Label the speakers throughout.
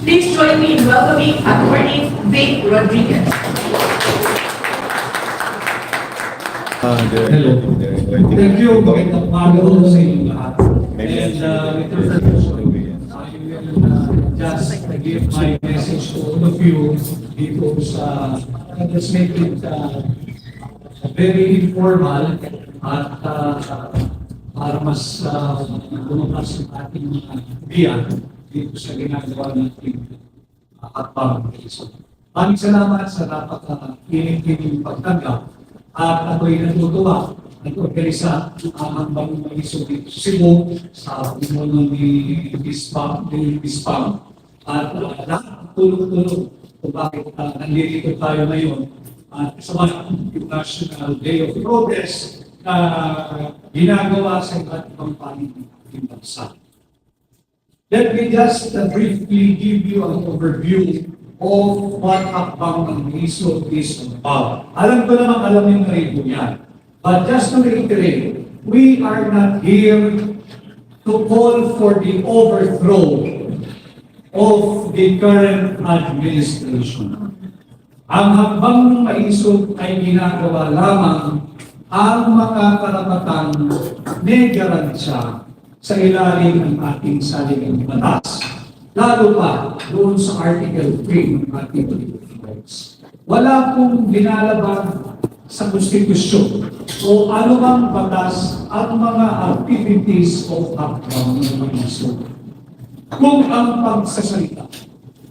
Speaker 1: Please join me in welcoming Attorney Vic Rodriguez.
Speaker 2: Hello. Thank you. Magandang umaga po sa inyo lahat. And just give my message to all of you dito sa let's make it very informal at para mas lumakas ang ating biya dito sa ginagawa natin hakbang. Maraming salamat sa napaka-kinig-kinig pagtanggap. At ako'y natutuwa nag-organisa ang Hakbang Maisog dito sa Cebu sa pinuno ni Bispang. At lahat tulong-tulong kung bakit nandito tayo ngayon at kasama yung National Day of Progress na ginagawa sa iba't ibang panig ng bansa. Let me just briefly give you an overview of what Hakbang Maisog is about. Alam ko naman, alam yung narito yan. But just to reiterate, we are not here to call for the overthrow of the current administration. Ang Hakbang Maisog ay ginagawa lamang ang mga karapatang may garansya sa ilalim ng ating saligang batas. Lalo pa doon sa Article 3 ng ating rights. Wala pong binalabag sa Konstitusyon o anumang batas at mga activities of Hakbang Maisog. Kung ang pagsasalita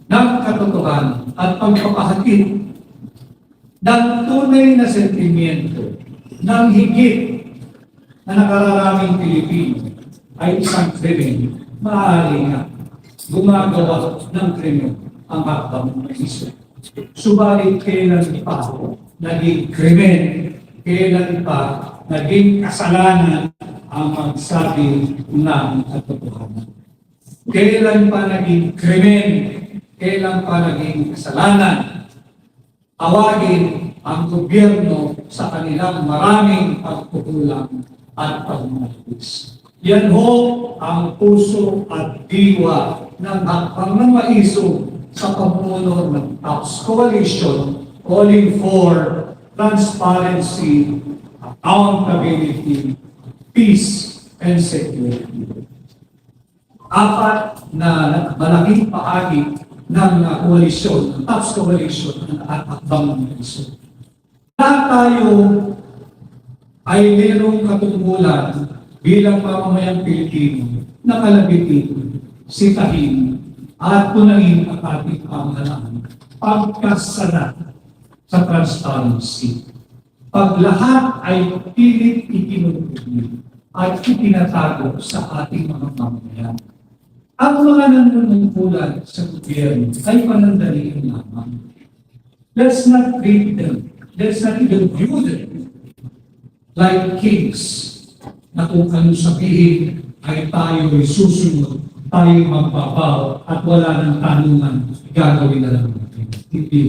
Speaker 2: ng katotohanan at pagpapahatid ng tunay na sentimiento ng higit na nakararaming Pilipino ay isang krimen, maaari nga gumagawa ng krimen ang Hakbang Maisog. Subalit kailan pa naging krimen, kailan pa naging kasalanan ang magsabi ng katotohanan. Kailan pa naging krimen, kailan pa naging kasalanan, awagin ang gobyerno sa kanilang maraming pagkukulang at pagmamalis. Yan ho ang puso at diwa ng Hakbang Maisog sa pamumuno ng TAPS Coalition calling for transparency, accountability, peace, and security. Apat na malaking paagi ng koalisyon, ng TAPS Coalition at Hakbang Maisog. Lahat tayo ay mayroong katungkulan bilang mamamayang Pilipino na kalabitin, sitahin, at punahin ang ating pamahalaan pagkasara sa transparency. Pag lahat ay pilit itinutugin at itinatago sa ating mga mamamayan. Ang mga nanunungkulan sa gobyerno ay panandalian lamang. Let's not treat them, let's not even view them like kings na kung ano sabihin ay tayo ay susunod, tayo magbabaw at wala ng tanungan, gagawin na lang natin. Hindi.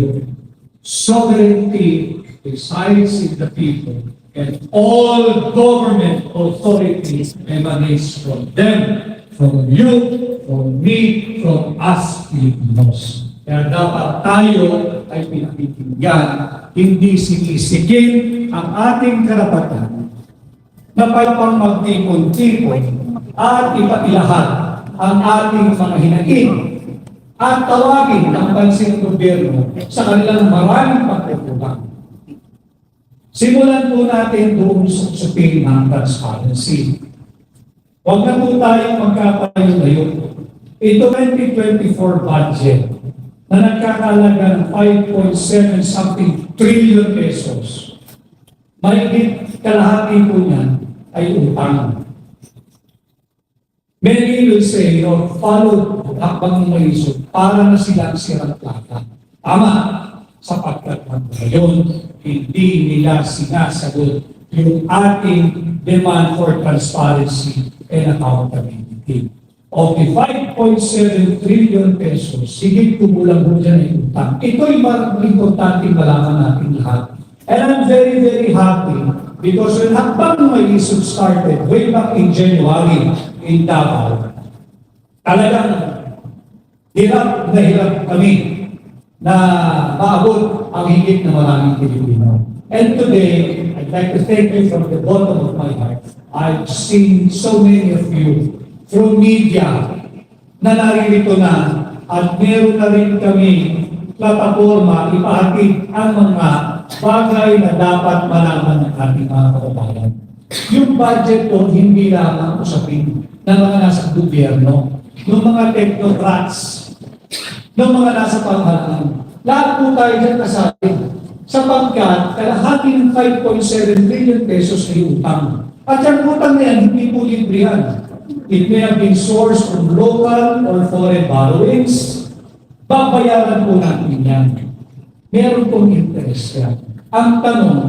Speaker 2: Sovereignty resides in the people and all government authorities emanates from them, from you, from me, from us Filipinos. Kaya dapat tayo ay pinakikinggan, hindi sinisikip ang ating karapatan na paypang magtipon-tipon at ipailahat ang ating mga hinaing at tawagin ang pansin ng gobyerno sa kanilang maraming pagkukulang. Simulan po natin doon sa usapin ng transparency. Huwag na po tayong magkatayo-tayo. Ito 2024 budget na nagkakalaga ng 5.7 something trillion pesos. Mahigit kalahati po niyan ay utang. Many will say, follow Hakbang Maisog para na silang sirang plata. Tama, sapagkat ngayon, hindi nila sinasagot yung ating demand for transparency and accountability. Of the 5.7 trillion pesos, higit kumulang po dyan ay utang. Ito'y importante malaman natin lahat. And I'm very, very happy because when Hakbang Maisog started way back in January in Davao, talagang hirap na hirap kami na maabot ang higit na maraming Pilipino. And today, I'd like to thank you from the bottom of my heart. I've seen so many of you through media na naririto na at meron na rin kami plataforma ipahatid ang mga bagay na dapat malaman ng ating mga kababayan. Yung budget po hindi lamang usapin ng mga nasa gobyerno, ng mga technocrats, ng mga nasa pamahalaan. Lahat po tayo dyan kasali. Sapagkat kalahati ng 5.7 trillion pesos ay utang. At yung utang na yan, hindi po libre yan. It may have been sourced from local or foreign borrowings. Babayaran po natin yan. Meron pong interest yan. Ang tanong,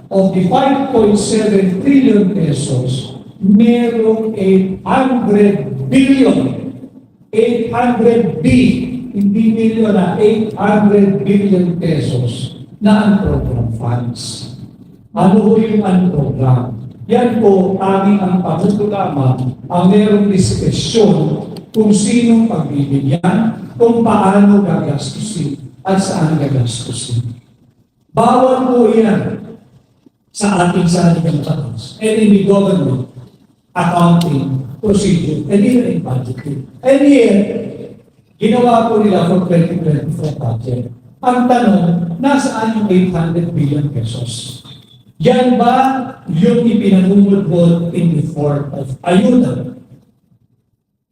Speaker 2: of the 5.7 trillion pesos, merong 800 billion, 800 B, hindi million na 800 billion pesos na unprogram funds. Ano ho yung unprogram? Yan po, aming ang pagkukulama ang merong diskresyon kung sinong pagbibigyan, kung paano gagastusin, at saan gagastusin. Bawal po yan sa ating saligang batas and in the government accounting procedure and even in budgeting. And yet, ginawa po nila for 2024 budget. Ang tanong, nasaan yung 800 billion pesos? Yan ba yung ipinangungulbot in the form of ayuda?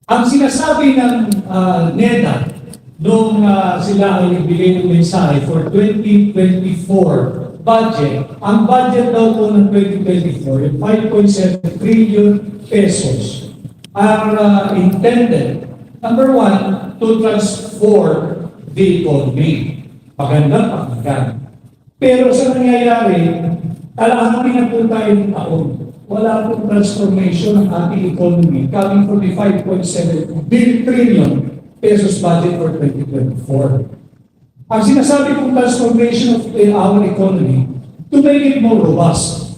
Speaker 2: Ang sinasabi ng NEDA nung sila ay nagbigay ng mensahe for 2024 budget, ang budget daw po ng 2024, yung 5.7 trillion pesos, are intended, number one, to transform the economy. Magandang pakinggan. Pero sa nangyayari, kalahati na po tayo ng taon. Wala pong transformation ng ating economy coming from the 5.7 trillion pesos budget for 2024. Ang sinasabi kong transformation of our economy to make it more robust.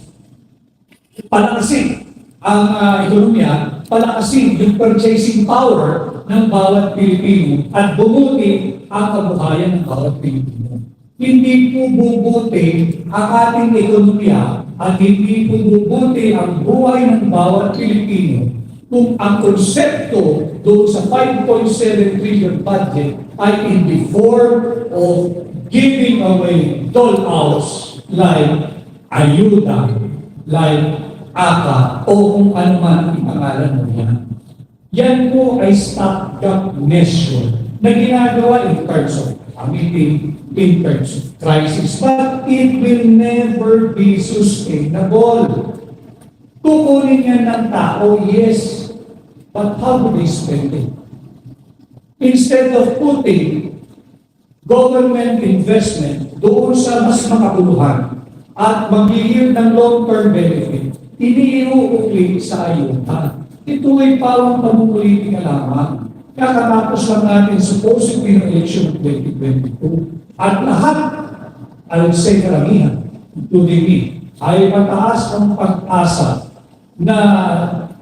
Speaker 2: Palakasin ang ekonomiya, palakasin yung purchasing power ng bawat Pilipino at bumuti ang kabuhayan ng bawat Pilipino. Hindi po bubuti ang ating ekonomiya at hindi po bubuti ang buhay ng bawat Pilipino kung ang konsepto doon sa 5.7 trillion budget ay in the form of giving away dollhouse like ayuda, like AKA, o kung ano man ipangalan mo yan. Yan po ay stopgap measure na ginagawa in terms of committing, in terms of crisis, but it will never be sustainable. Kukunin yan ng tao, yes, but how do they spend it? Instead of putting government investment doon sa mas makabuluhan at mag-yield ng long-term benefit, iniiuukli sa ayuda. Ito ay parang pamumulitin na lamang. Kakatapos lang natin supposedly ng election of 2022. At lahat, I would say karamihan, including me, ay mataas ang pag-asa na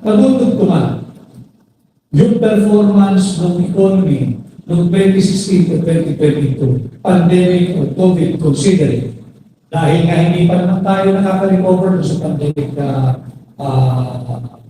Speaker 2: natutugtungan yung performance ng economy noong 2016 to 2022, pandemic or COVID considering. Dahil nga hindi pa naman tayo nakaka-recover sa pandemic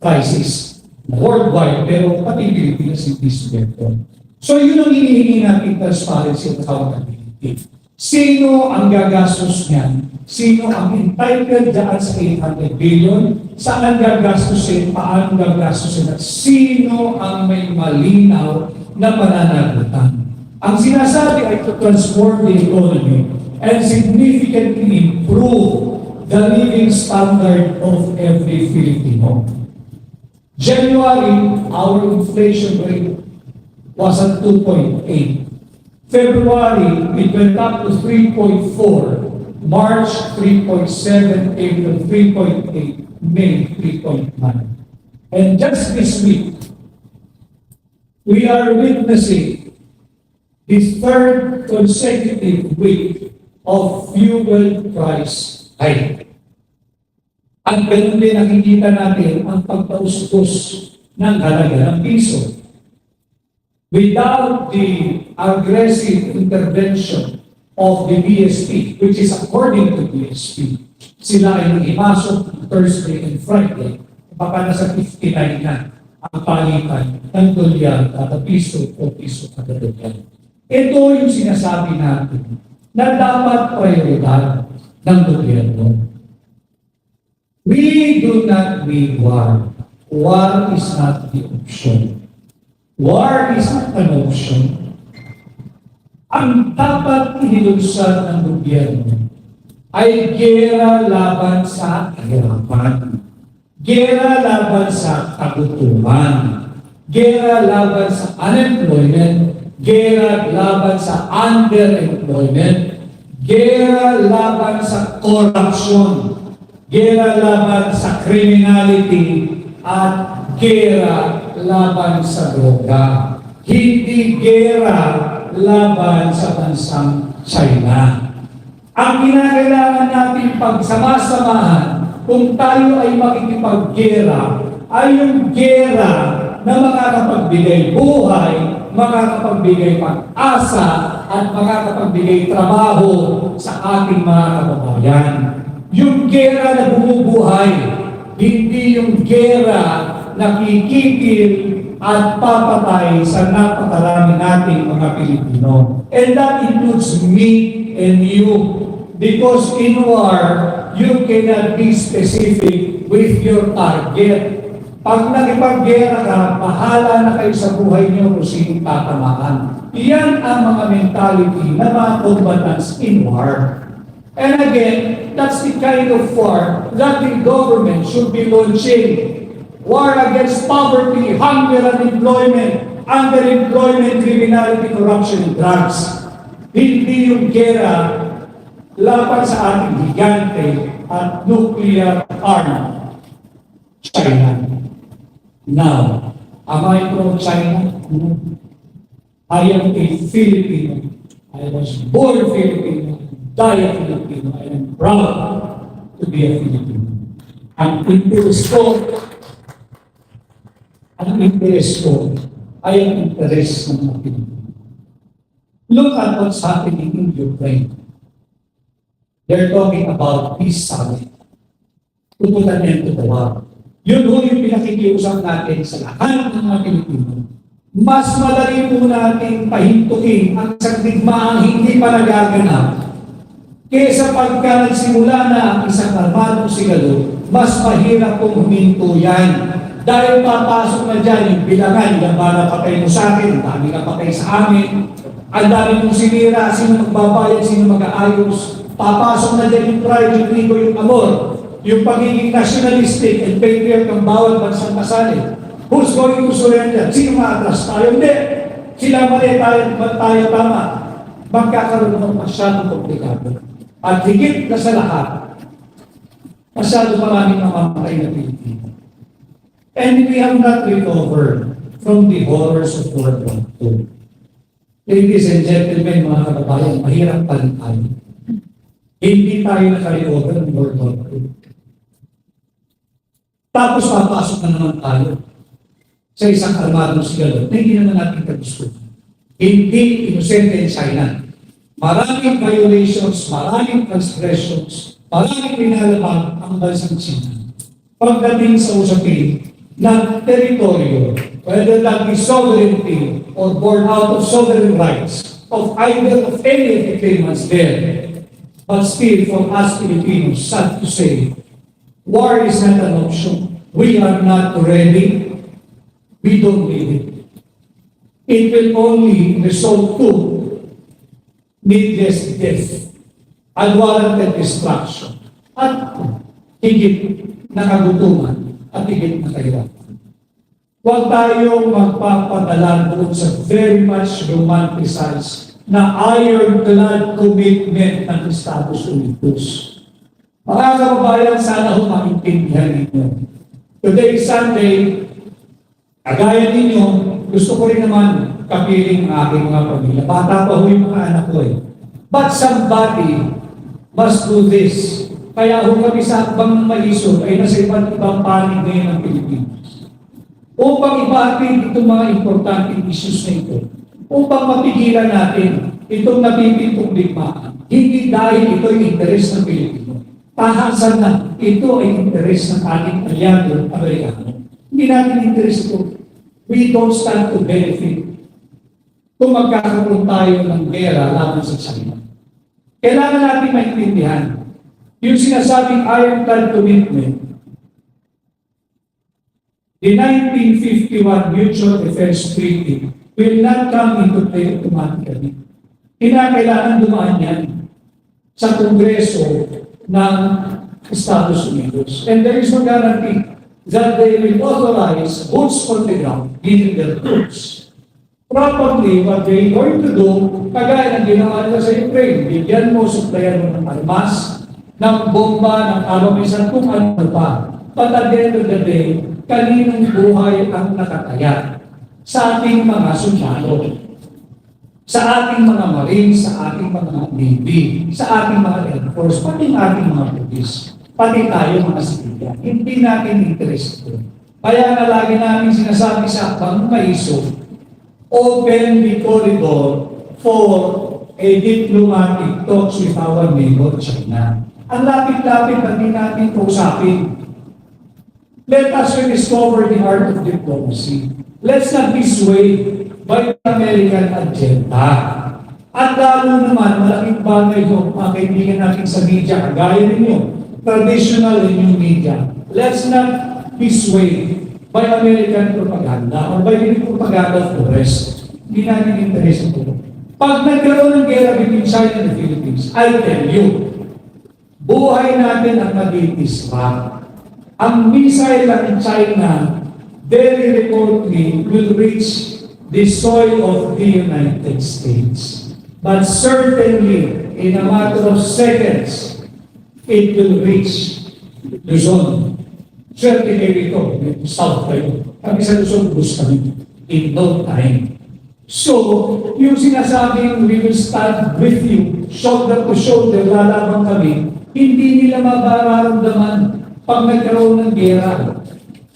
Speaker 2: crisis worldwide, pero pati Pilipinas hindi sumento. So yun ang hinihingi natin, transparency at accountability. Sino ang gagastos niyan? Sino ang entitled dyan sa 800 billion? Saan gagastusin? Paano gagastusin? At sino ang may malinaw na pananagutan? Ang sinasabi ay to transform the economy and significantly improve the living standard of every Filipino. January, our inflation rate was at 2.8. February, it went up to 3.4. March, 3.7. April, 3.8. May, 3.9. And just this week, we are witnessing the third consecutive week of fuel price hike. At ganun din nakikita natin ang pagpaustos ng halaga ng piso. without the aggressive intervention of the BSP, which is according to BSP, sila ay nag-imasok Thursday and Friday, baka nasa 59 na ang palitan ng dolyar at piso o piso kada dolyar. Ito yung sinasabi natin na dapat prioridad ng gobyerno. We do not need war. War is not the option. War is not an option. Ang dapat inilunsad ng gobyerno ay gera laban sa kahirapan, gera laban sa kagutuman, gera laban sa unemployment, gera laban sa underemployment, gera laban sa corruption, gera laban sa criminality, at gera laban sa droga. Hindi gera laban sa bansang China. Ang kinakailangan natin pagsama-samahan kung tayo ay makikipaggera ay yung gera na makakapagbigay buhay, makakapagbigay pag-asa, at makakapagbigay trabaho sa ating mga kababayan. Yung gera na bumubuhay, hindi yung gera na kikipil at papatay sa napakarami nating mga Pilipino. And that includes me and you. Because in war, you cannot be specific with your target. Pag nakipaggera ka, bahala na kayo sa buhay niyo kung sino tatamaan. Iyan ang mga mentality ng mga combatants in war. And again, that's the kind of war that the government should be launching. War against poverty, hunger, unemployment, underemployment, criminality, corruption, and drugs. Hindi yung gera laban sa ating gigante at nuclear armed China. Now, am I pro-China? No. I am a Filipino. I was born Filipino. Die a Filipino. I am proud to be a Filipino. Ang interest ko ay ang interest ng mga Pilipino. Look at what's happening in Ukraine. They're talking about peace summit to put an end to the war. Yun ho yung pinakikiusap natin sa lahat ng mga Pilipino. Mas madali po natin pahintuin ang isang digmaang hindi pa nagaganap kaysa pagka nagsimula na ang isang armadong sigalo, mas mahirap pong huminto yan. Dahil papasok na dyan yung bilangan, yung bala patay mo sa akin, ang dami na patay sa amin, ang dami mong sinira, sino magbabayad, sino mag-aayos, papasok na dyan yung pride, yung ego, yung amor, yung pagiging nationalistic and patriot ng bawat bansang kasali. Who's going to surrender? Sino maatras? Tayo hindi. Sila mali, tayo tama. Magkakaroon ng masyadong komplikado. At higit na sa lahat, masyado maraming mamamatay na Pilipino. And we have not recovered from the horrors of World War II. Ladies and gentlemen, mga kababayan, mahirap pa rin tayo. Hindi tayo naka-recover ng World War II. Tapos papasok na naman tayo sa isang armadong sigalo na hindi naman natin kagustuhan. Hindi inosente in China. Maraming violations, maraming transgressions, maraming pinalabag ang bansang China. Pagdating sa usapin ng teritoryo, whether that be sovereignty or born out of sovereign rights of either of any of the claimants there. But still, for us Filipinos, sad to say, war is not an option. We are not ready. We don't need it. It will only result to needless death, unwarranted destruction, at higit na kagutuman at higit na kahirapan. Huwag tayong magpapadala doon sa very much romanticized na ironclad commitment ng Estados Unidos. Mga kababayan, sana ho maintindihan ninyo. Today is Sunday, kagaya ninyo, gusto ko rin naman kapiling ang aking mga pamilya. Bata pa ho yung mga anak ko eh. But somebody must do this. Kaya ho kami sa akbang maisog ay nasa ibang panig ngayon ng Pilipinas. upang ibatin itong mga importanteng issues na ito, upang mapigilan natin itong napipintong digmaan. Hindi dahil ito ay interes ng Pilipino. Tahasan na ito ay interes ng ating aliado Amerikano. Hindi natin interes ito. We don't stand to benefit kung magkakaroon tayo ng gera laban sa China. Kailangan natin maintindihan yung sinasabing ironclad commitment. The 1951 Mutual Defense Treaty will not come into play automatically. Kinakailangan dumaan yan sa Kongreso ng Estados Unidos. And there is no guarantee that they will authorize boots on the ground, giving their troops. Probably, what they're going to do, kagaya ng ginawa nila sa Ukraine, bigyan mo, supplyan mo ng armas, ng bomba, ng aramisan, kung ano pa. But at the end of the day, kaninong buhay ang nakataya sa ating mga sundalo, sa ating mga marines, sa ating mga navy, sa ating mga air force, pati ating mga police, pati tayo mga sibilyan. Hindi natin interest ito. Kaya nga lagi namin sinasabi sa pangmaiso, open the corridor for a diplomatic talks with our neighbor China. Ang lapit-lapit na din natin kausapin. Let us rediscover the art of diplomacy. Let's not be swayed by the American agenda. At lalo naman, malaking bagay ito, mga kaibigan natin sa media, kagaya ninyo, traditional and new media. Let's not be swayed by American propaganda or by the propaganda of the West. Hindi natin interest ito. Pag nagkaroon ng gera between China and the Philippines, I tell you, buhay natin ang mag-iisra. Ang missile ng China, very reportedly, will reach the soil of the United States. But certainly, in a matter of seconds, it will reach Luzon. Certainly ito, south kayo. Kami sa Luzon, bus kami. In no time. So, yung sinasabing we will stand with you, shoulder to shoulder, lalabang kami, hindi nila mabararamdaman pag nagkaroon ng gera.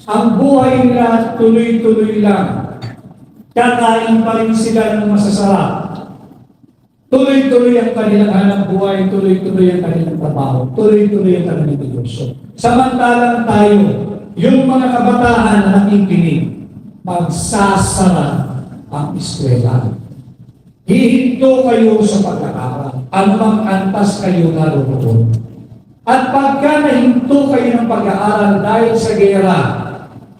Speaker 2: Ang buhay nila tuloy-tuloy lang. Kakain pa rin sila ng masasarap. Tuloy-tuloy ang kanilang hanap buhay, tuloy-tuloy ang kanilang trabaho, tuloy-tuloy ang kanilang negosyo. Samantalang tayo, yung mga kabataan na nakikinig, magsasara ang eskwela. Hihinto kayo sa pag-aaral. Anumang antas kayo naroon. At pagka nahinto kayo ng pag-aaral dahil sa gera,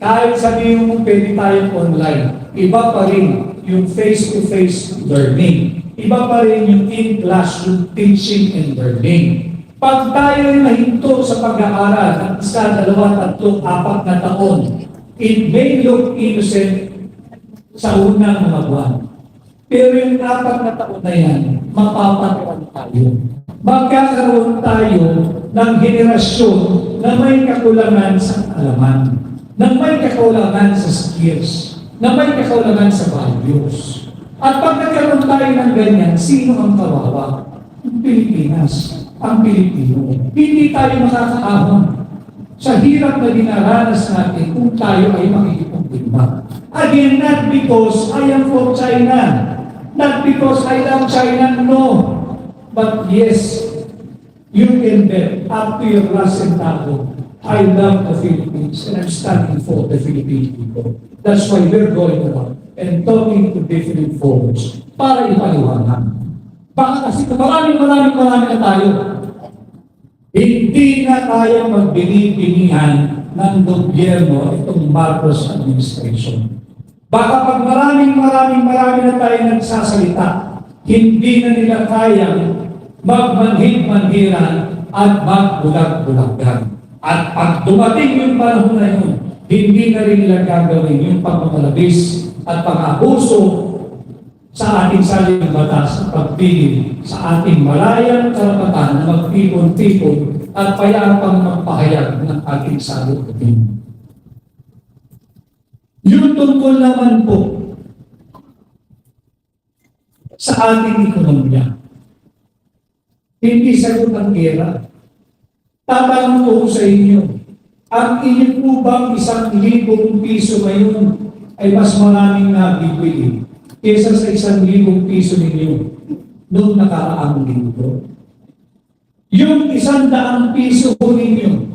Speaker 2: kahit sabihin mo pwede tayong online, iba pa rin yung face-to-face learning. Iba pa rin yung in-class, yung teaching and learning. Pag tayo nahinto sa pag-aaral ng isa, dalawa, tatlo, apat na taon, it may look innocent sa unang mga buwan. Pero yung apat na taon na yan, mapapatuan tayo. Magkakaroon tayo ng henerasyon na may kakulangan sa alaman, na may kakulangan sa skills, na may kakulangan sa values. At pag nagkaroon tayo ng ganyan, sino ang kawawa? Ang Pilipinas, ang Pilipino. Hindi tayo makakaahon sa hirap na dinaranas natin kung tayo ay makikipagdigma. Again, not because I am for China, not because I love China, no. But yes, you can bet up to your last centavo, I love the Philippines and I'm standing for the Philippine people. That's why we're going around and talking to different folks para ipaliwanag. Baka kasi marami na tayo. Hindi na tayo magbini-binihan ng gobyerno itong Marcos administration. Baka pag marami na tayo nagsasalita, hindi na nila kayang magmanhid-manhiran at magbulag-bulagan. At pag dumating yung panahon na yun, hindi na rin nila gagawin yung pagmamalabis at pag-abuso sa ating saligang batas at pagpili sa ating malayang karapatan na magtipon-tipon at payapang magpahayag ng ating salubin. Yung tungkol naman po sa ating ekonomiya, hindi sagot ang gera. Tatanong ko sa inyo, Ang inyo po bang 1,000 piso ngayon ay mas maraming nabibili kesa sa 1,000 piso ninyo noong nakaraang linggo? Yung 100 piso po ninyo,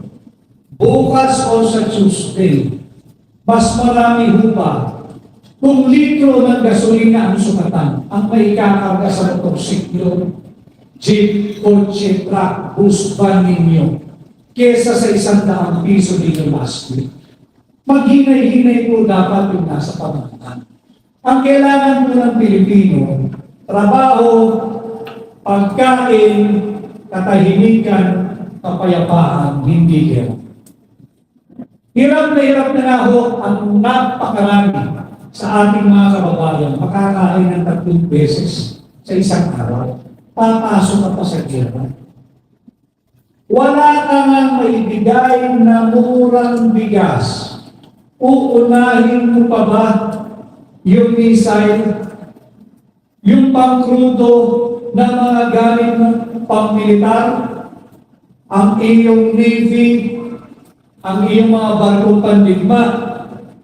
Speaker 2: bukas o sa Tuesday, mas marami ho ba kung litro ng gasolina ang sukatan, ang may kakarga sa motorsiklo, jeep, kotse, truck, bus, van ninyo, kesa sa 100 piso ninyo last week? Maghinay-hinay po dapat yung nasa pamahalaan. Ang kailangan po ng Pilipino, trabaho, pagkain, katahimikan, kapayapaan, hindi hirap. Hirap na nga ho ang napakarami sa ating mga kababayan, makakain ng 3 beses sa isang araw. Papasok ka pa sa hirap. Wala ka nga maibigay na murang bigas. Uunahin mo pa ba yung missile, yung pangkrudo na mga gamit ng pangmilitar, ang iyong navy, ang iyong mga barkong pandigma,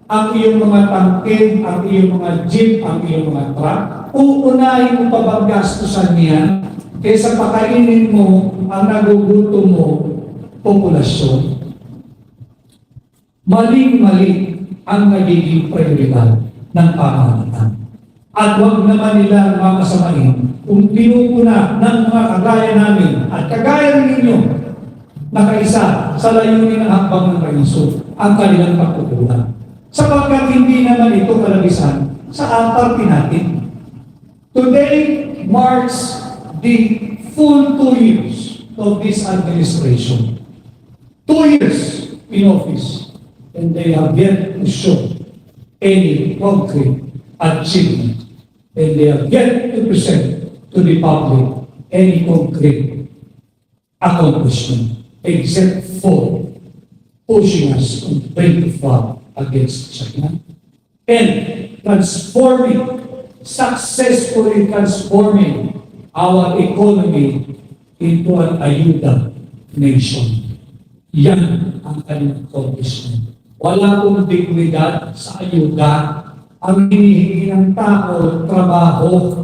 Speaker 2: ang iyong mga tangke, ang iyong mga jeep, ang iyong mga truck? Uunahin mo pa bang gastusan niya kaysa pakainin mo ang nagugutom mo populasyon? Maling-mali ang nagiging prioridad ng pamahalaan. At huwag naman nila makasamain kung pinupuna ng mga kagaya namin at kagaya ninyo nakaisa sa layunin ng hakbang ng Panginoon ang kanilang pagkukulang. Sapagkat hindi naman ito kalabisan sa party natin. Today marks the full 2 years of this administration. 2 years in office, and they have yet to show any concrete achievement, and they have yet to present to the public any concrete accomplishment, except for pushing us to break the flag against China and successfully transforming our economy into an ayuda nation. Yan ang kanilang accomplishment. Wala pong dignidad sa ayuda. Ang hinihingi ng tao, trabaho,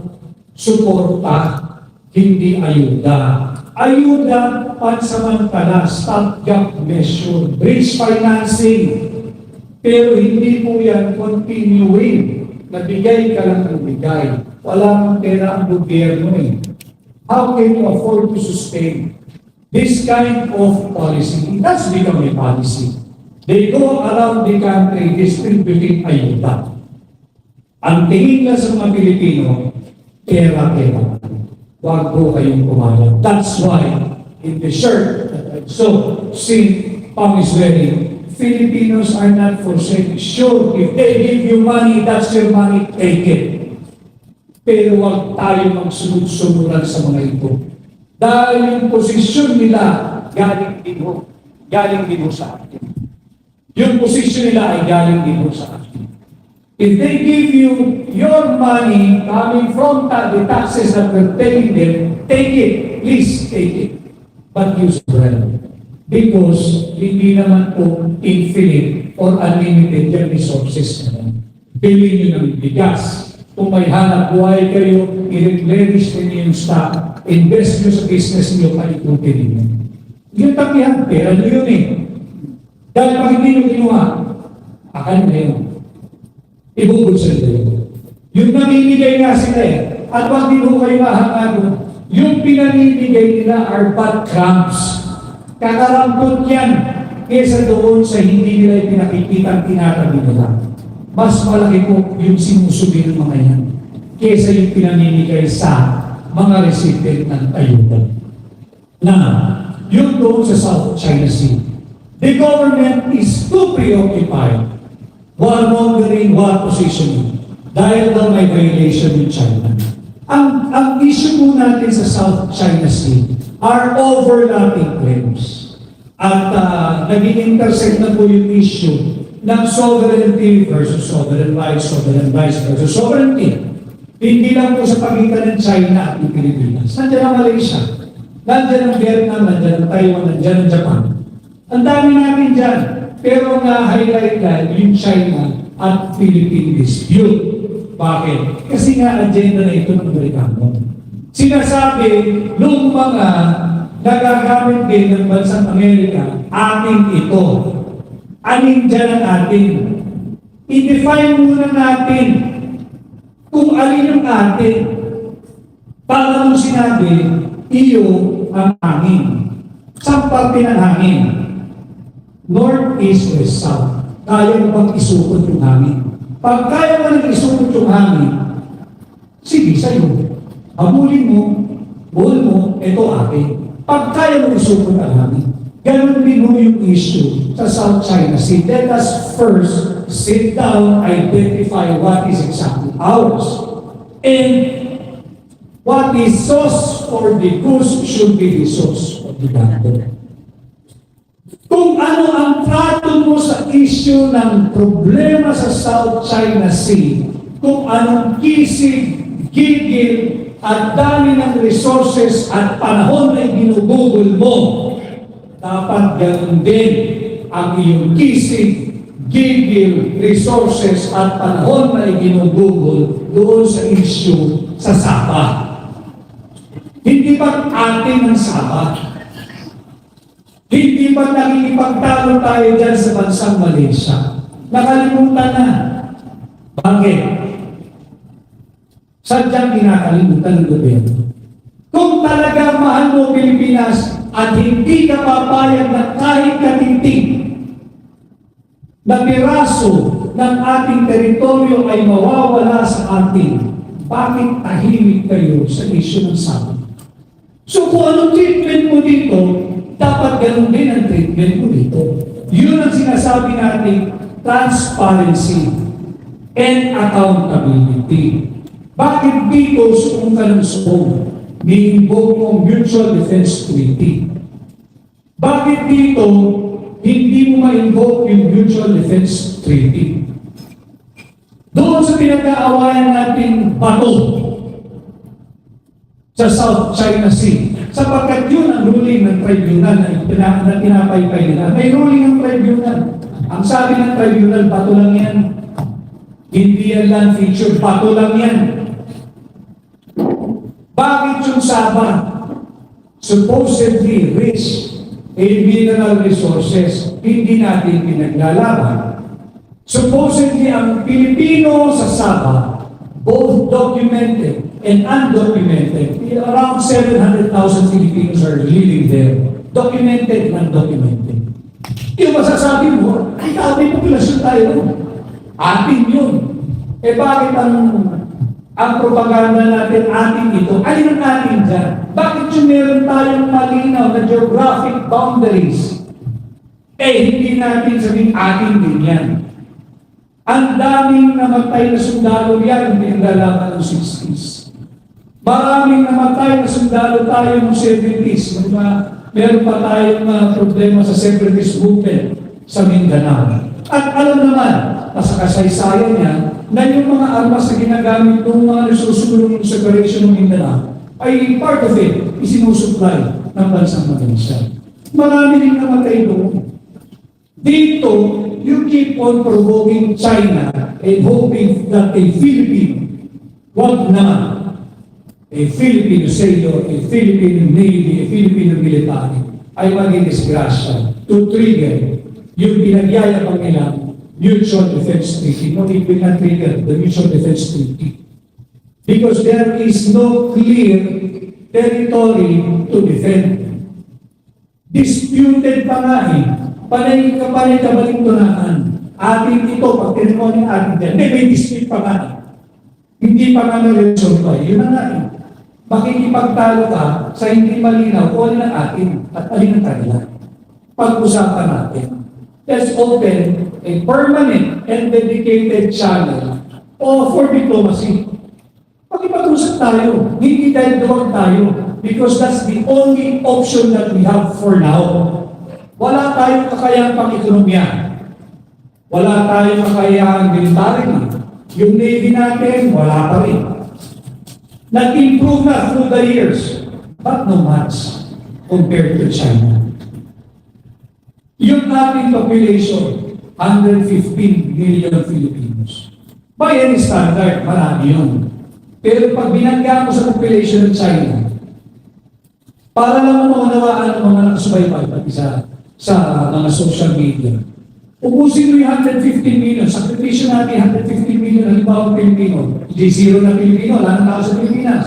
Speaker 2: suporta, hindi ayuda. Ayuda, pansamantala, stopgap measure, bridge financing. Pero hindi po yan continuing. Nabigay ka lang ng bigay. Wala nang pera ang gobyerno eh. How can you afford to sustain this kind of policy? That's become a policy. They go around the country distributing ayuda. Ang tingin lang sa mga Pilipino, pera-pera. Huwag po kayong kumalat. That's why, in the shirt that I saw, see, Pam is wearing, Filipinos are not for sale. Sure, if they give you money, that's your money, take it. Pero huwag tayo magsunod-sunuran sa mga ito. Dahil yung posisyon nila, galing din ho sa atin. Yung posisyon nila ay galing din ho sa atin. If they give you your money coming from the taxes that we're paying them, take it. Please take it. But use it well. Because hindi naman po infinite or unlimited yung resources naman. Bilhin nyo ng bigas. Kung may hanap buhay kayo, i-replenish ninyo yung stock, invest nyo sa business nyo, paikutin ninyo. Yung tapihan, pera nyo yun eh. Dahil pag hindi nyo kinuha, akan na yun. Ibubulsan nyo. Yung namimigay nga sila eh. At wag din ho kayo mahangado. Yung pinamimigay nila are bad crumbs. Kakarampot yan kesa doon sa hindi nila pinakikita tinatabi nila. Mas malaki po yung sinusubi ng mga yan kesa yung pinamimigay sa mga recipient ng ayuda. Na, yun doon sa South China Sea. The government is too preoccupied warmongering, war positioning dahil daw may violation in China. Ang issue po natin sa South China Sea are overlapping claims. At naging intersect na po yung issue ng sovereignty versus sovereign rights versus sovereignty. Hindi lang po sa pagitan ng China at ng Pilipinas. Nandiyan ang Malaysia, nandiyan ang Vietnam, nandiyan ang Taiwan, nandiyan ang Japan. Ang dami natin dyan. Pero na-highlight lang yung China at Philippine dispute. Bakit? Kasi nga agenda na ito ng Amerikano. Sinasabi nung mga nagagamit din ng bansang Amerika, ating ito. Aning dyan ang ating. I-define muna natin kung alin yung atin. Para nung sinabi, iyo ang hangin. Saan parte ng hangin? North, East, West, South. Kaya mo bang isukot yung hangin? Pag kaya mo nang isukot yung hangin, sige sa'yo. Habulin mo, buhol mo, ito akin. Pag kaya mo isukot ang hangin, ganun din mo yung issue sa South China Sea. Let us first sit down, identify what is exactly ours. And what is sauce for the goose should be the sauce of the gander. Kung ano ang trato mo sa issue ng problema sa South China Sea, kung anong kisig, gigil, at dami ng resources at panahon na ginugugol mo, dapat ganun din ang iyong kisig, gigil, resources at panahon na ginugugol doon sa issue sa Sabah. Hindi ba atin ang Sabah? Hindi ba nakikipagtalo tayo dyan sa bansang Malaysia? Nakalimutan na. Bakit? Sadyang kinakalimutan ng gobyerno. Kung talaga mahal mo Pilipinas at hindi ka papayag na kahit katinting na piraso ng ating teritoryo ay mawawala sa atin, bakit tahimik kayo sa issue ng Sabah? So kung anong treatment mo dito, dapat ganun din ang treatment mo dito. Yun ang sinasabi natin, transparency and accountability. Bakit dito suong ka ng suong? Ni-invoke mo Mutual Defense Treaty. Bakit dito hindi mo ma-invoke yung Mutual Defense Treaty? Doon sa pinag-aawayan natin bato sa South China Sea, sapagkat yun ang ruling ng tribunal na pinapaypay nila. May ruling ng tribunal. Ang sabi ng tribunal, bato lang yan. Hindi yan land feature, bato lang yan. Bakit yung Sabah supposedly rich in mineral resources, hindi natin pinaglalaban? Supposedly ang Pilipino sa Sabah, both documented and undocumented, around 700,000 Filipinos are living there. Documented and undocumented. Yung masasabi mo, ay may populasyon tayo. Atin yun. Eh bakit ang propaganda natin atin ito? Alin ang atin dyan? Bakit yung meron tayong malinaw na geographic boundaries? Eh hindi natin sabihin atin din yan. Ang daming namatay na sundalo yan, hindi nalalaman ng 60s. Maraming namatay na sundalo tayo ng 70s. Meron pa tayong problema sa separatist movement sa Mindanao. At alam naman, sa kasaysayan niya, na yung mga armas na ginagamit ng mga nasusulong ng separation ng Mindanao ay part of it, isinusupply ng bansang Malaysia. Marami rin namatay doon. Dito, you keep on provoking China and hoping that a Philippine, wag naman, a Filipino sailor, a Filipino Navy, a Filipino military, ay maging disgrasya to trigger yung pinagyayabang nilang Mutual Defense Treaty. No, it will not trigger the Mutual Defense Treaty. Because there is no clear territory to defend. Disputed pa nga eh. Panay kabaligtunaan. Atin ito, pag tinanong ng atin dyan, may dispute pa nga. Hindi pa nga na-resolve pa. Yun na nga eh. Makikipagtalo ka sa hindi malinaw kung alin ang atin at alin ang kanila. Pag-usapan natin. Let's open a permanent and dedicated channel for diplomacy. Pakipag-usap tayo. Hindi dahil duwag tayo. Because that's the only option that we have for now. Wala tayong kakayahang pang-ekonomiya. Wala tayong kakayahang military. Yung Navy natin, wala pa rin. Nag-improve na through the years, but no much compared to China. Yung ating population, 115 million Filipinos. By any standard, marami yun. Pero pag binangga mo sa population ng China, para lang mo maunawaan ng mga nakasubaybay pati sa mga social media. Ubusin mo yung 115 million, sakripisyo natin 115 million, halimbawa Pilipino, hindi zero na Pilipino, wala na tao sa Pilipinas.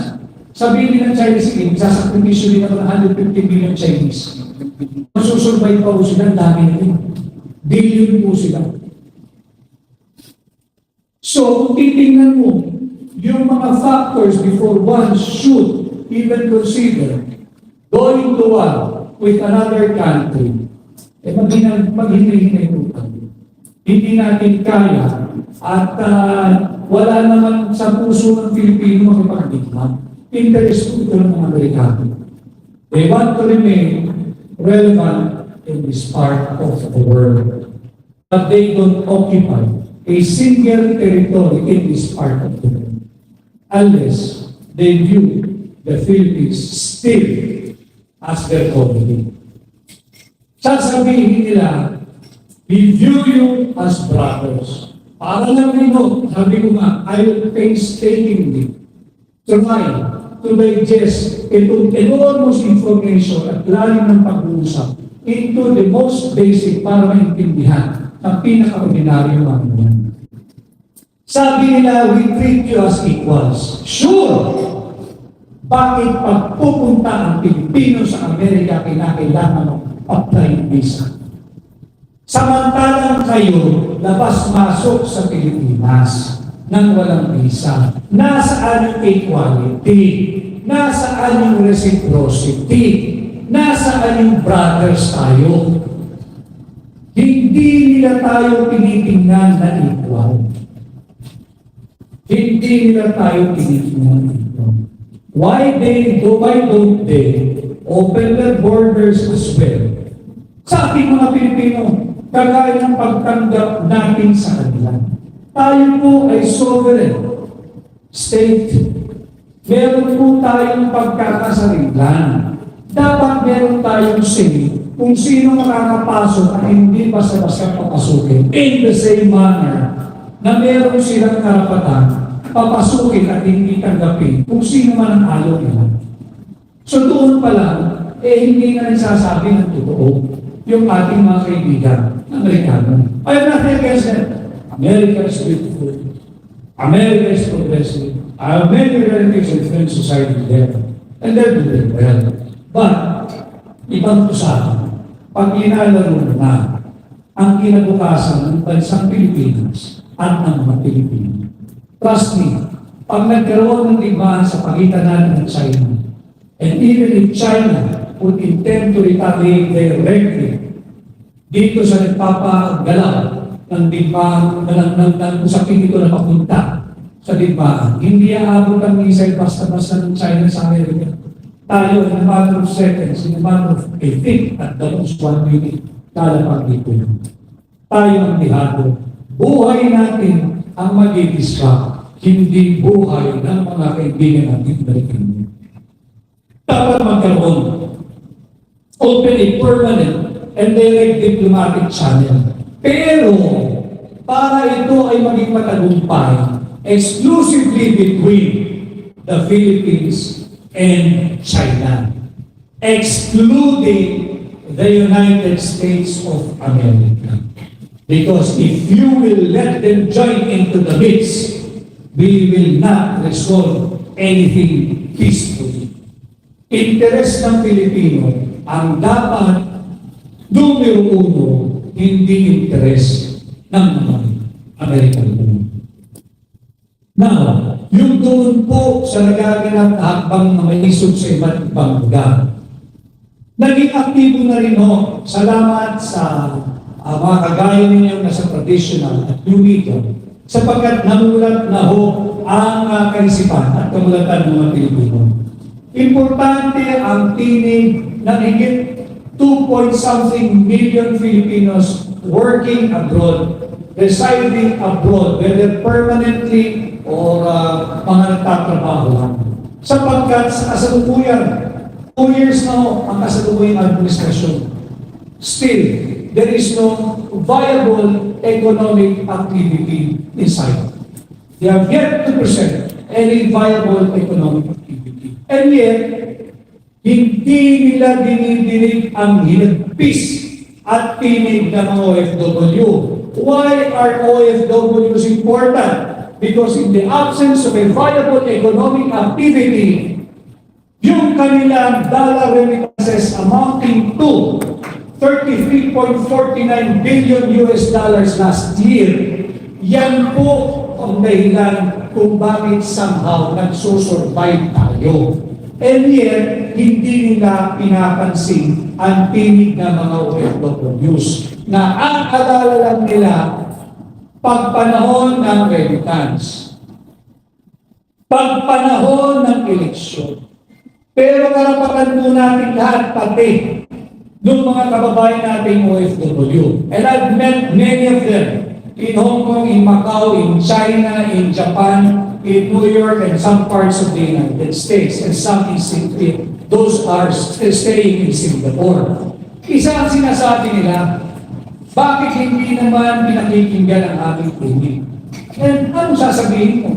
Speaker 2: Sabihin din ng Chinese, magsasakripisyo din ako ng 115 million Chinese. Masusurvive pa po sila, dami na rin. Billion po sila. So, kung titingnan mo, yung mga factors before one should even consider going to war with another country, maghinay-hinay po tayo. Hindi natin kaya at wala naman sa puso ng Pilipino makipagdigma. Interest po ito ng mga Amerikano. They want to remain relevant in this part of the world. But they don't occupy a single territory in this part of the world unless they view the Philippines still as their colony. Sasabihin nila, we view you as brothers. Para lang rin sabi ko nga, I will painstakingly try to digest itong enormous information at lalim ng pag-uusap into the most basic para maintindihan ang pinaka-ordinaryo ang yan. Sabi nila, we treat you as equals. Sure! Bakit pagpupunta ang Pilipino sa Amerika kinakailangan ng apply visa? Samantalang kayo labas-masok sa Pilipinas nang walang visa. Nasaan yung equality? Nasaan yung reciprocity? Nasaan yung brothers tayo? Hindi nila tayo tinitingnan na equal. Hindi nila tayo tinitingnan na equal. Why don't they open their borders as well? Sa ating mga Pilipino, kagaya ng pagtanggap natin sa kanila. Tayo po ay sovereign state. Meron po tayong pagkakasarilan. Dapat meron tayong say kung sino makakapasok at hindi basta-basta papasukin. In the same manner na meron silang karapatan papasukin at hindi tanggapin kung sino man ang ayaw nila. So doon pa lang, hindi na nagsasabi ng totoo yung ating mga kaibigan, Amerikano. I am not against them. America is beautiful. America is progressive. I have many relatives and friends society there. And they're doing well. But, ibang usapan, pag inalaro na ang kinabukasan ng bansang Pilipinas at ng mga Pilipino. Trust me, pag nagkaroon ng digmaan sa pagitan natin ng China, and even if China would intend to retaliate directly dito sa nagpapagalaw ng digmaan ng usapin dito na papunta sa digmaan, hindi aabot ang missile basta-basta ng China sa Amerika. Tayo, in a matter of seconds, in a matter of a think at the most 1 minute, lalapag dito yun. Tayo ang lihado. Buhay natin ang mag-i-disrupt, hindi buhay ng mga kaibigan natin Amerikano. Dapat magkaroon open a permanent and direct diplomatic channel. Pero, para ito ay maging matagumpay, exclusively between the Philippines and China, excluding the United States of America. Because if you will let them join into the mix, we will not resolve anything peacefully. Interes ng Pilipino ang dapat numero uno, hindi interes ng mga Amerikano. Now, yung doon po sa nagaganap na hakbang na may isog sa iba't ibang lugar. Naging aktibo na rin ho, salamat sa mga kagaya ninyong nasa traditional at new media, sapagkat namulat na ho ang kaisipan at kamulatan ng mga Pilipino. Importante ang tinig ng higit 2-point-something million Filipinos working abroad, residing abroad, whether permanently or mga nagtatrabaho lang. Sapagkat sa kasalukuyan, 2 years na ho ang kasalukuyang administrasyon. Still, there is no viable economic activity inside. They have yet to present any viable economic activity. And yet, hindi nila dinidinig ang hinagpis at tinig ng mga OFW. Why are OFWs important? Because in the absence of a viable economic activity, yung kanilang dollar remittances amounting to 33.49 billion US dollars last year, yan po ang dahilan kung bakit somehow nagsusurvive tayo. And yet, hindi nila pinapansin ang tinig ng mga OFWs na ang alala lang nila pagpanahon ng remittance, pagpanahon ng eleksyon. Pero karapatan po natin lahat pati ng mga kababayan nating OFW. And I've met many of them in Hong Kong, in Macau, in China, in Japan, in New York, and some parts of the United States, and some in Singapore. Those are staying in Singapore. Isa ang sinasabi nila, bakit hindi naman pinakikinggan ang aming tinig? And ano sasabihin mo?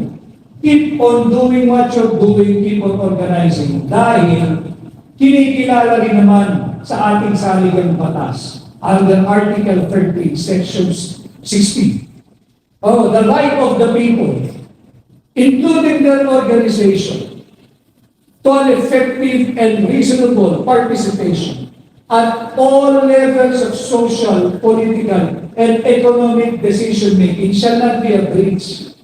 Speaker 2: Keep on doing what you're doing, keep on organizing. Dahil kinikilala rin naman sa ating saligang batas under Article 30, Section 60. Oh, the right of the people, including their organization, to an effective and reasonable participation at all levels of social, political, and economic decision-making shall not be abridged.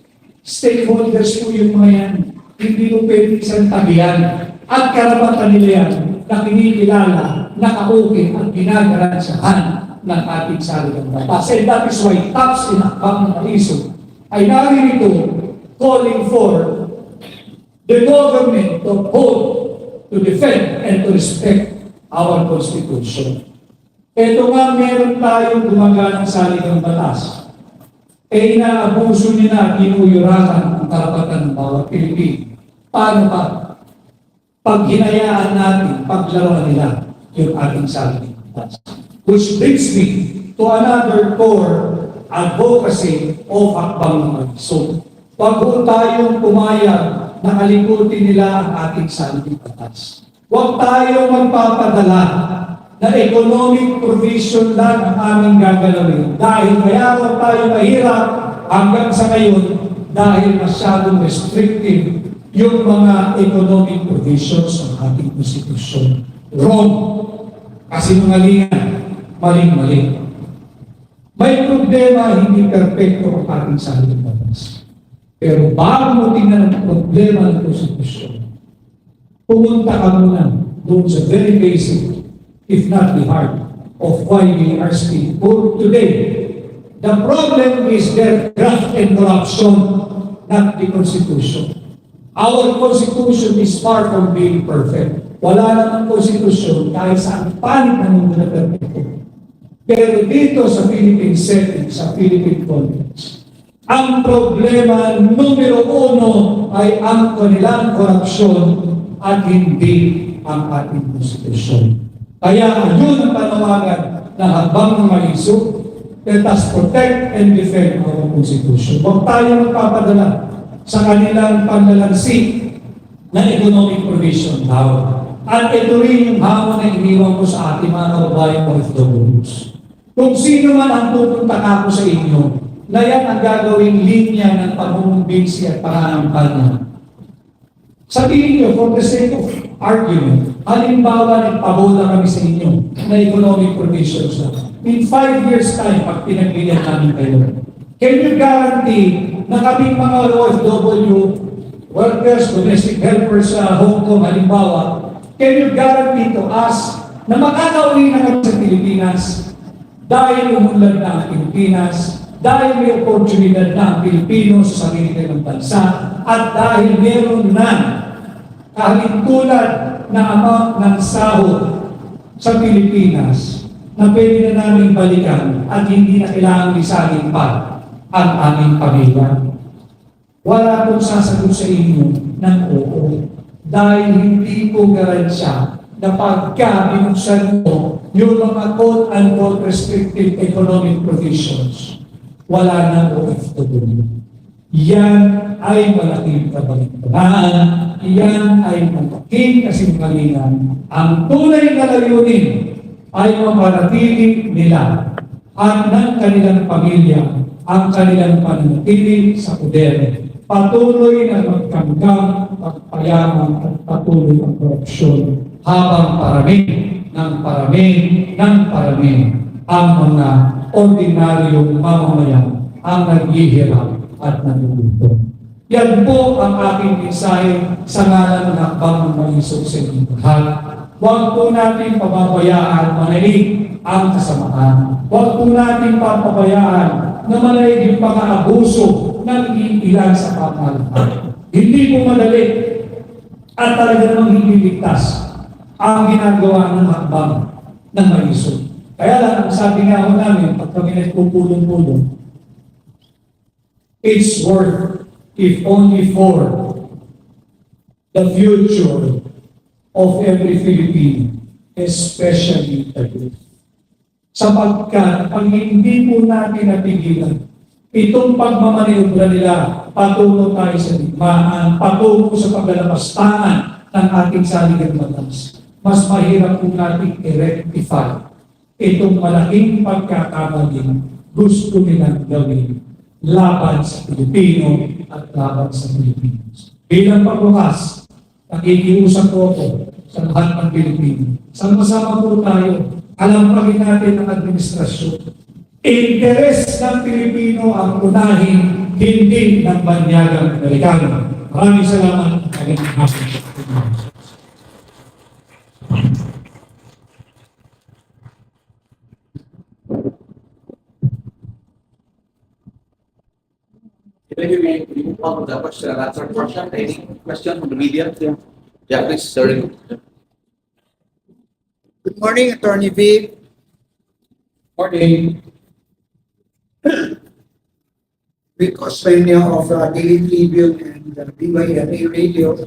Speaker 2: Stakeholders po yung mga yan, hindi mo pwede isang tagihan. At karapatan nila yan na kinikilala, nakaukit at ginagaransahan ng ating saligang batas. And that is why TAPS in Akbang ng Iso ay naririto calling for the government to uphold, to defend, and to respect our Constitution. Ito nga meron tayong gumaganang saligang batas. E inaabuso nila at inuyurakan ang karapatan ng bawat Pilipino. Paano ba? Pag hinayaan natin, paglaruan nila yung ating saligang batas. Which brings me to another core advocacy of Akbang ng Iso. Huwag po tayong pumayag na alikutin nila ang ating saligang batas. Huwag tayong magpapadala na economic provision lang ang aming gagalawin. Dahil kaya huwag tayo mahirap hanggang sa ngayon dahil masyadong restrictive yung mga economic provisions ng ating konstitusyon. Wrong. Kasinungalingan. Maling-mali. May problema, hindi perfecto ang ating saligang batas. Pero bago mo tingnan ang problema ng konstitusyon, pumunta ka muna doon sa very basic, if not the heart, of why we are speaking for today. The problem is their graft and corruption, not the Constitution. Our Constitution is far from being perfect. Wala namang Constitution kahit saan panig na mundo na perfecto. Pero dito sa Philippine setting, sa Philippine context, ang problema numero uno ay ang kanilang korupsyon at hindi ang ating konstitusyon. Kaya yun ang panawagan ng Akbang ng Iso, let us protect and defend our constitution. Huwag tayo magpapadala sa kanilang panlalansi na economic provision daw. At ito rin yung hamon na iniwan ko sa ating mga kababayan OFWs. Kung sino man ang pupunta ako sa inyo, na yan ang gagawing linya ng pamumumbinsi at pangangampanya. Sabihin niyo, for the sake of argument, halimbawa nagpabola kami sa inyo na economic provisions na. In 5 years time, pag pinagbigyan namin kayo, can you guarantee na kaming mga OFW, workers, domestic helpers sa Hong Kong, halimbawa, can you guarantee to us na makakauwi na kami sa Pilipinas dahil umunlad na ang Pilipinas, dahil may oportunidad na ang Pilipino sa sarili ng bansa, at dahil meron na kahintulad na amount ng sahod sa Pilipinas na pwede na namin balikan at hindi na kailangan lisanin pa ang aming pamilya. Wala pong sasagot sa inyo ng oo dahil hindi po garansya na pagka binuksan mo yung mga quote-unquote restrictive economic provisions, wala na OFW. Yan ay malaking kabaligtaran. Yan ay malaking kasinungalingan. Ang tunay na layunin ay mapanatili nila at ng kanilang pamilya ang kanilang pananatili sa poder. Patuloy na magkanggang pagpayaman at patuloy ang korupsyon habang parami ang mga ordinaryong mamamayan ang naghihirap at nagluluto. Yan po ang aking mensahe sa ngalan ng hakbang ng malisog sa inyong lahat. Huwag po natin pababayaan manalig ang kasamaan. Huwag po natin papabayaan na manalig yung pang-aabuso ng ilan sa pamamalaan. Hindi po madali at talaga namang hindi ligtas ang ginagawa ng hakbang ng malisog. Kaya lang, ang sabi nga ho namin, pag kami nagpupulong-pulong, it's worth if only for the future of every Filipino, especially the youth. Sapagkat pag hindi po natin napigilan, itong pagmamaniobra nila, patungo tayo sa digmaan, patungo sa paglalapastangan ng ating saligang batas, mas mahirap po natin i-rectify itong malaking pagkakamaling gusto nilang gawin laban sa Pilipino at laban sa Pilipinos. Bilang pagbukas, nakikiusap po ako sa lahat ng Pilipino. Sama-sama po tayo, alampagin natin ang administrasyon. Interes ng Pilipino ang unahin, hindi ng banyagang Amerikano. Maraming salamat.
Speaker 3: Maybe we move on to the question and answer portion. Any question from the media? Yeah, please, sir.
Speaker 4: Good morning, Attorney Vic.
Speaker 2: Morning.
Speaker 4: Vic Osmeña of Daily Tribune and BYNA Radio.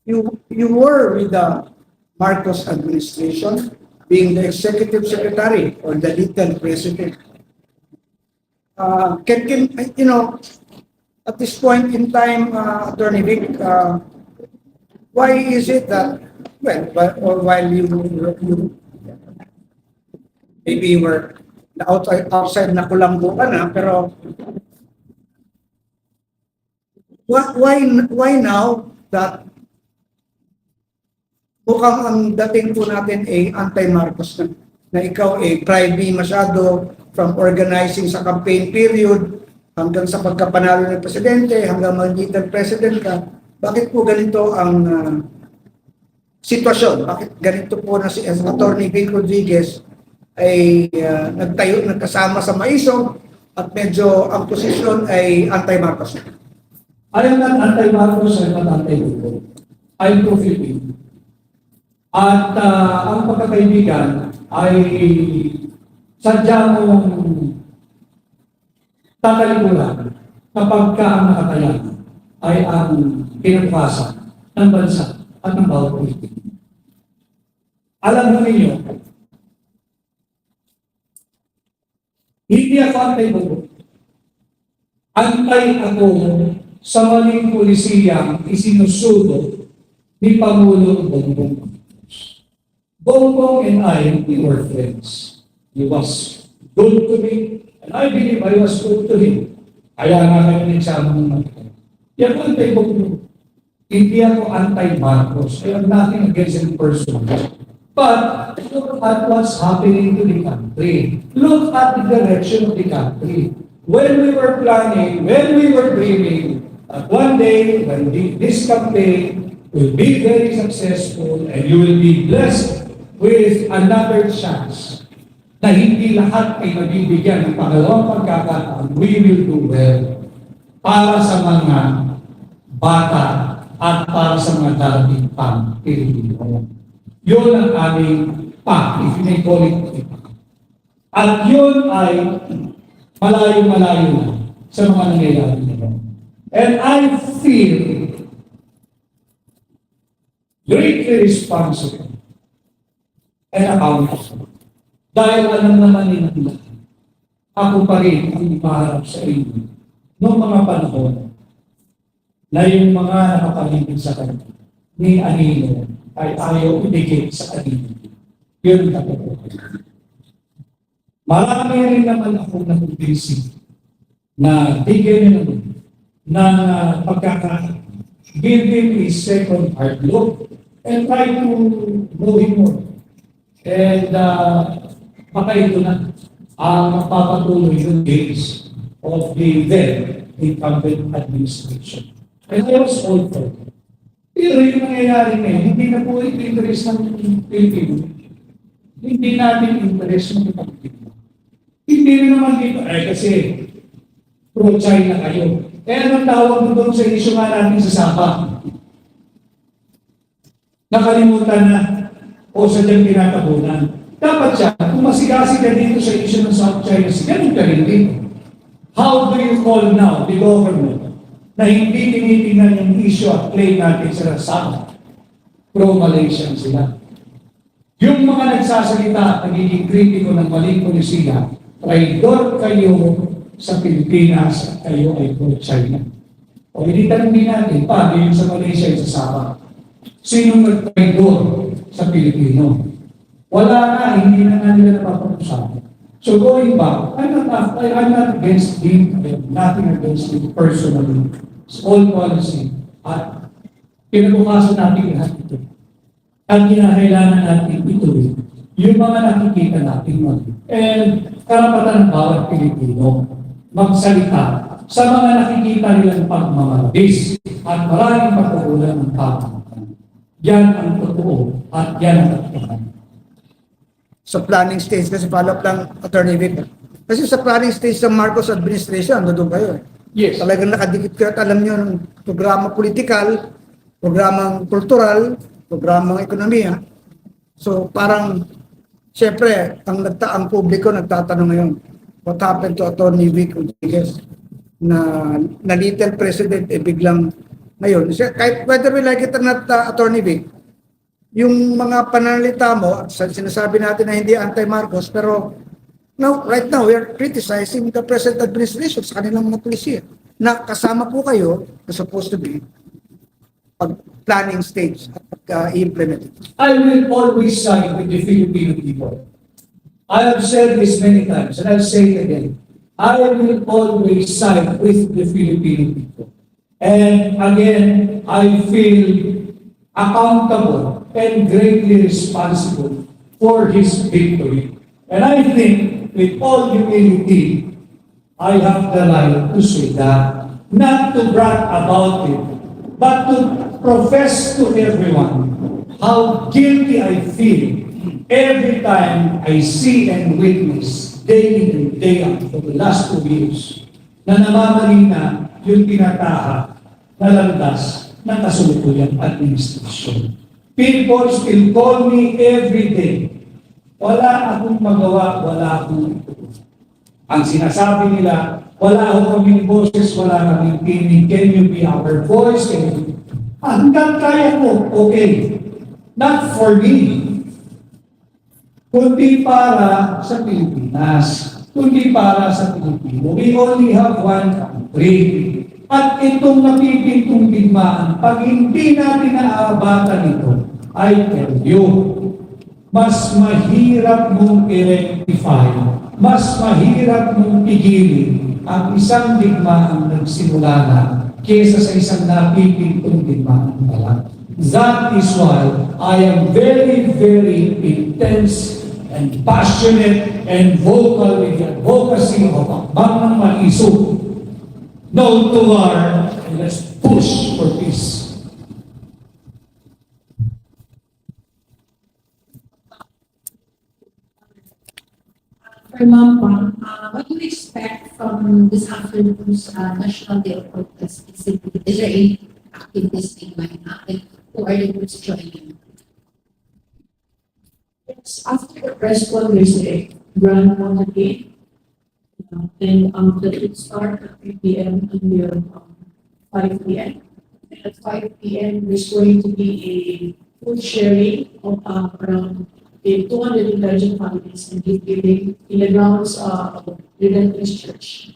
Speaker 4: You were with the Marcos administration, being the executive secretary or the legal president. At this point in time, Attorney Vic, why is it that, while you maybe you were outside na kulambo ka na, pero why now that mukhang ang dating po natin ay anti-Marcos na ikaw ay private masyado from organizing sa campaign period hanggang sa pagkapanalo ng presidente, hanggang magiging president ka. Bakit po ganito ang sitwasyon? Bakit ganito po na si Attorney Vic Rodriguez ay nagkasama sa maisog at medyo ang posisyon ay anti-Marcos?
Speaker 2: I am not anti-Marcos, I am not anti-Vico. I am pro-Filipino. At ang pagkakaibigan ay sadya mong tatalikuran kapag ka ang nakatayan ay ang kinabukasan ng bansa at ng bawat Pilipino. Alam mo ninyo, hindi ako antay-Vico. Antay ako sa maling pulisiyang isinusudo ni Pangulong Bongbong. Bongbong and I, we were friends. He was good to me, and I believe I was good to him. Kaya nga kami nagsama ng mga. Yan ang antay-Bongbong. Hindi ako anti-Marcos. I have nothing against him personally. But look at what's happening to the country. Look at the direction of the country. When we were planning, when we were dreaming, that one day, when this campaign will be very successful and you will be blessed with another chance na hindi lahat ay mabibigyan ng pangalawang pagkakataon, we will do well para sa mga bata at para sa mga darating pang Pilipino. Yun ang aming pact, if you may call it a pact. At yun ay malayo-malayo na sa mga nangyayari nila. And I feel greatly responsible and accountable. Dahil alam naman nila, ako pa rin ang ipaharap sa inyo noong mga panahon na yung mga nakapaligid sa kanya ni Anino ay ayaw ibigay sa Anino. Yun ang totoo. Marami rin naman akong nakumbinsi na bigyan nila ng pagkakaroon. Give him a second hard look and try to know him more. And baka ito na ang magpapatuloy yung days of the then incumbent administration. And I was all for it. Pero yung nangyayari ngayon, hindi na po ito interest ng Pilipino. Hindi natin interest ng Pilipino. Hindi rin naman dito, kasi pro-China kayo. Eh anong tawag doon sa issue nga natin sa Sabah? Nakalimutan na o sa dyan tinatabunan. Dapat siya, kung masigasig ka dito sa issue ng South China Sea, ganun ka rin dito. How do you call now the government na hindi tinitingnan yung issue at claim natin sa Sabah? Pro-Malaysian sila. Yung mga nagsasalita, nagiging kritiko ng maling polisiya, traidor kayo sa Pilipinas at kayo ay pro-China. O hindi tanongin natin, paano yung sa Malaysia at sa Sabah? Sino nag-traidor sa Pilipino? Wala na, hindi na nga nila napapag-usapan. So going back, I'm not against him, I'm nothing against him personally. It's all policy. At pinabukasan natin lahat ito. Ang kinakailangan natin ituloy, yung mga nakikita natin mali. And karapatan ng bawat Pilipino magsalita sa mga nakikita nilang pagmamalabis at maraming pagkagulan ng pamahalaan. Yan ang totoo at yan ang totoo.
Speaker 4: Sa planning stage, kasi follow up lang, Attorney Vic. Kasi sa planning stage ng Marcos administration, doon kayo.
Speaker 2: Yes.
Speaker 4: Talagang nakadikit kayo at alam nyo ng programa politikal, programang kultural, programang ekonomiya. So parang, siyempre, ang publiko nagtatanong ngayon, what happened to Attorney Vic Rodriguez na little president biglang ngayon. Kahit whether we like it or not, Attorney Vic, yung mga pananalita mo, sinasabi natin na hindi anti-Marcos, pero right now, we are criticizing the present administration sa kanilang mga polisiya na kasama po kayo, na supposed to be, planning stage at implement it.
Speaker 2: I will always side with the Filipino people. I have said this many times, and I'll say it again. I will always side with the Filipino people. And again, I feel accountable and greatly responsible for his victory. And I think, with all humility, I have the right to say that, not to brag about it, but to profess to everyone how guilty I feel every time I see and witness day in and day out for the last 2 years na namamali na yung tinataha na landas ng kasulukuyang administrasyon. People still call me every day. Wala akong magawa, wala akong ang sinasabi nila, wala akong kaming boses, wala kaming tinig. Can you be our voice? Hanggang kaya ko, okay. Not for me. Kundi para sa Pilipinas. Kundi para sa Pilipino. We only have one country. At itong napipintong digmaan, pag hindi natin naaabatan ito, I tell you, mas mahirap mong i-rectify, mas mahirap mong pigilin ang isang digmaan nagsimula na kesa sa isang napipintong digmaan pa lang. That is why I am very, very intense and passionate and vocal with the advocacy of Akbang ng Mag-isip. No to war, and let's push for peace.
Speaker 1: For Ma'am Pang, what do you expect from this afternoon's National Day of Protest? Is there any activities in mind? And who are the groups joining?
Speaker 5: Yes, after the press con, there's a grand motorcade. And that will start at 3 p.m. until 5 p.m. And at 5 p.m. there's going to be a food sharing of around 200 intelligent families and gift giving in the grounds of Redemptorist Church.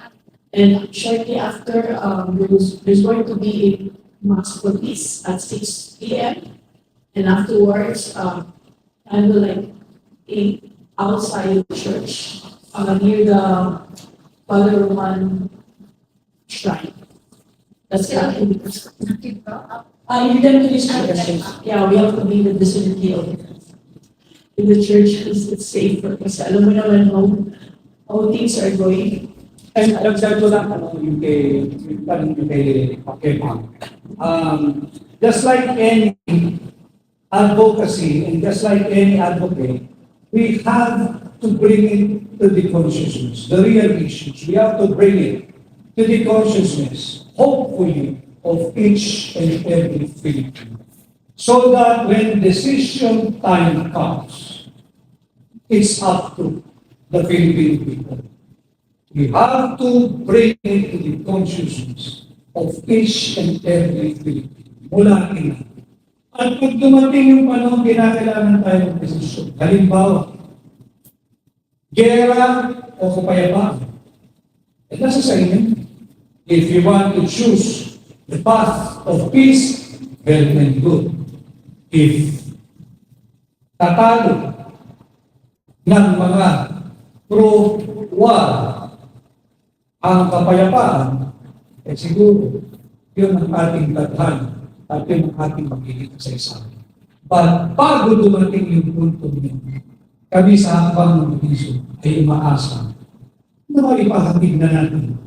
Speaker 5: And shortly after, there's going to be a mass for peace at 6 p.m. And afterwards, kind of like outside the church, near the Father Roman shrine. That's actually in Redemptorist Church. Yeah, we have to be in the vicinity of in the church because it's safer. Kasi alam mo naman how things are going.
Speaker 2: And dagdag ko lang yung kay Ma'am. Just like any advocacy and just like any advocate, we have to bring it to the consciousness, the real issues. We have to bring it to the consciousness, hopefully, of each and every Filipino. So that when decision time comes, it's up to the Philippine people. We have to bring it to the consciousness of each and every Filipino. Mula ina. At kung dumating yung panahon, kinakailangan tayo ng desisyon. Halimbawa, gera o kapayapaan. Eh, nasa sa inyo. If you want to choose the path of peace, well and good. If tatalo ng mga pro-war ang kapayapaan, eh siguro, yun ang ating tadhana at yun ang ating magiging sa But bago dumating yung punto niyo, kami sa habang ng piso ay umaasa na maipahatid na natin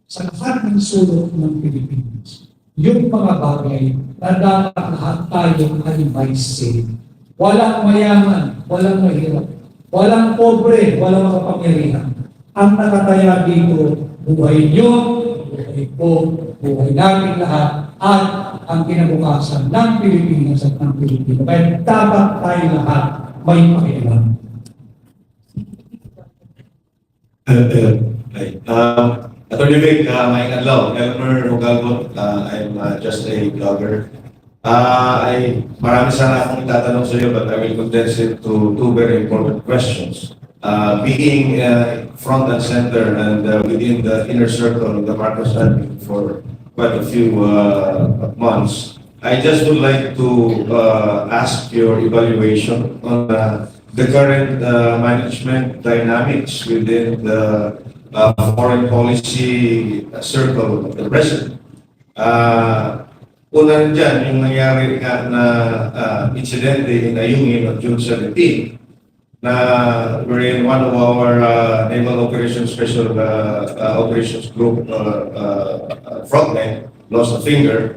Speaker 2: sa lahat ng sulok ng Pilipinas yung mga bagay na dapat lahat tayo ay may say. Walang mayaman, walang mahirap, walang pobre, walang makapangyarihan. Ang nakataya dito, buhay nyo, buhay ko, buhay namin lahat, at ang kinabukasan ng Pilipinas at ng Pilipino. Kaya dapat tayo lahat may pakialam.
Speaker 6: Attorney Vic, Maing Adlaw, Elmer Hugalbot, I'm just a blogger. Marami sana akong itatanong sa iyo, but I will condense it to two very important questions. Being front and center and within the inner circle of the Marcos admin for quite a few months, I just would like to ask your evaluation on the current management dynamics within the foreign policy circle of the president. Una rin dyan, yung nangyari nga na incidente in Ayungin on June 17, na wherein one of our Naval Operations Special Operations Group frontmen lost a finger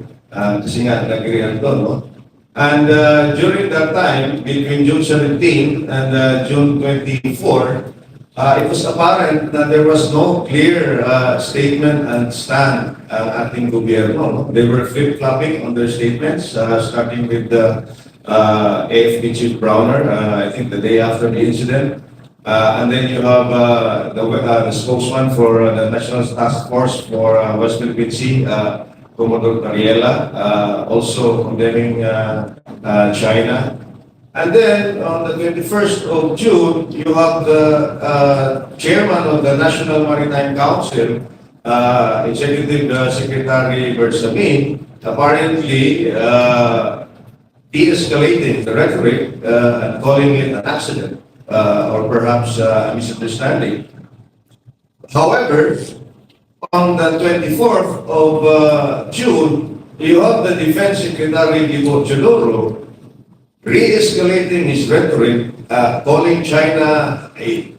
Speaker 6: kasi nga nag-real doon, no? And during that time, between June 17 and June 24, it was apparent that there was no clear statement and stand ating gobyerno. No? They were flip-flopping on their statements, starting with the AFP Chief Browner, I think the day after the incident. And then you have the spokesman for the National Task Force for West Philippine Sea, Commodore Tariela, also condemning China. And then on the 21st of June, you have the chairman of the National Maritime Council, Executive Secretary Bersamin, apparently de-escalating the rhetoric and calling it an accident or perhaps a misunderstanding. However, on the 24th of June, you have the Defense Secretary Diego Cheloro re-escalating his rhetoric, calling China a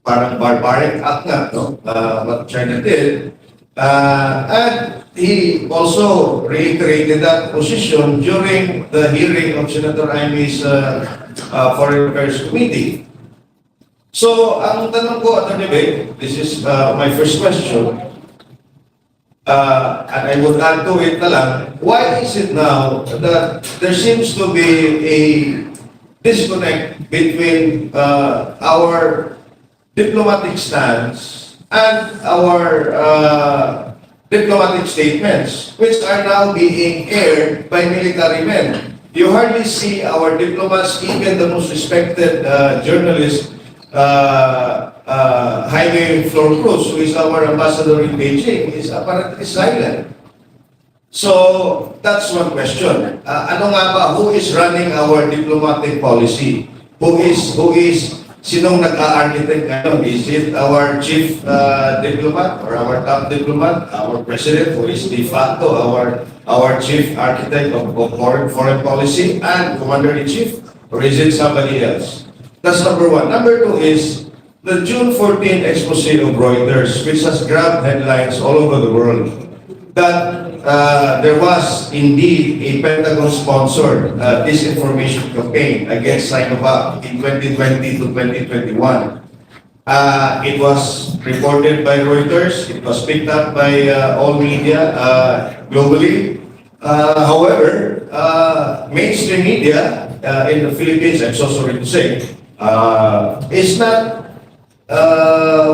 Speaker 6: parang barbaric act nga, no? What China did. And he also reiterated that position during the hearing of Senator Imy's Foreign Affairs Committee. So, ang tanong ko, Atty. Vic, this is my first question. And I would add to it na lang, why is it now that there seems to be a disconnect between our diplomatic stance and our diplomatic statements, which are now being aired by military men? you hardly see our diplomats, even the most respected journalist, Jaime Florcruz, who is our ambassador in Beijing, is apparently silent. So, that's one question. Ano nga ba, who is running our diplomatic policy? Who is, sinong nag-a-architect ngayon? Is it our chief diplomat or our top diplomat, our president, who is de facto our chief architect of foreign policy and commander-in-chief? Or is it somebody else? That's number one. Number two is the June 14 expose of Reuters, which has grabbed headlines all over the world, that there was indeed a Pentagon-sponsored disinformation campaign against Sinovac in 2020 to 2021. It was reported by Reuters. It was picked up by all media globally. However, mainstream media in the Philippines, I'm so sorry to say,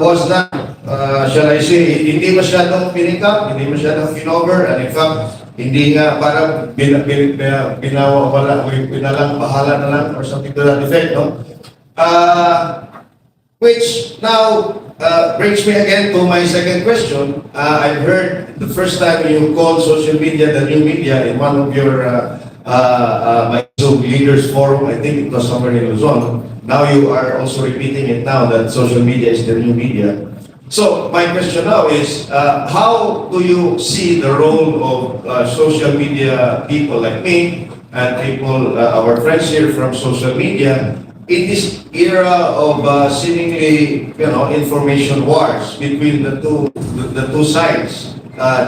Speaker 6: was not, shall I say, hindi masyadong pinikap, hindi masyadong pinover, and in fact, hindi nga parang pinalang bahala na lang or something to that effect, no? Which now brings me again to my second question. I've heard the first time you called social media the new media in one of your my Zoom leaders forum, I think it was somewhere in Luzon. Now you are also repeating it now that social media is the new media. So my question now is, how do you see the role of social media people like me and people, our friends here from social media, in this era of seemingly, information wars between the two sides,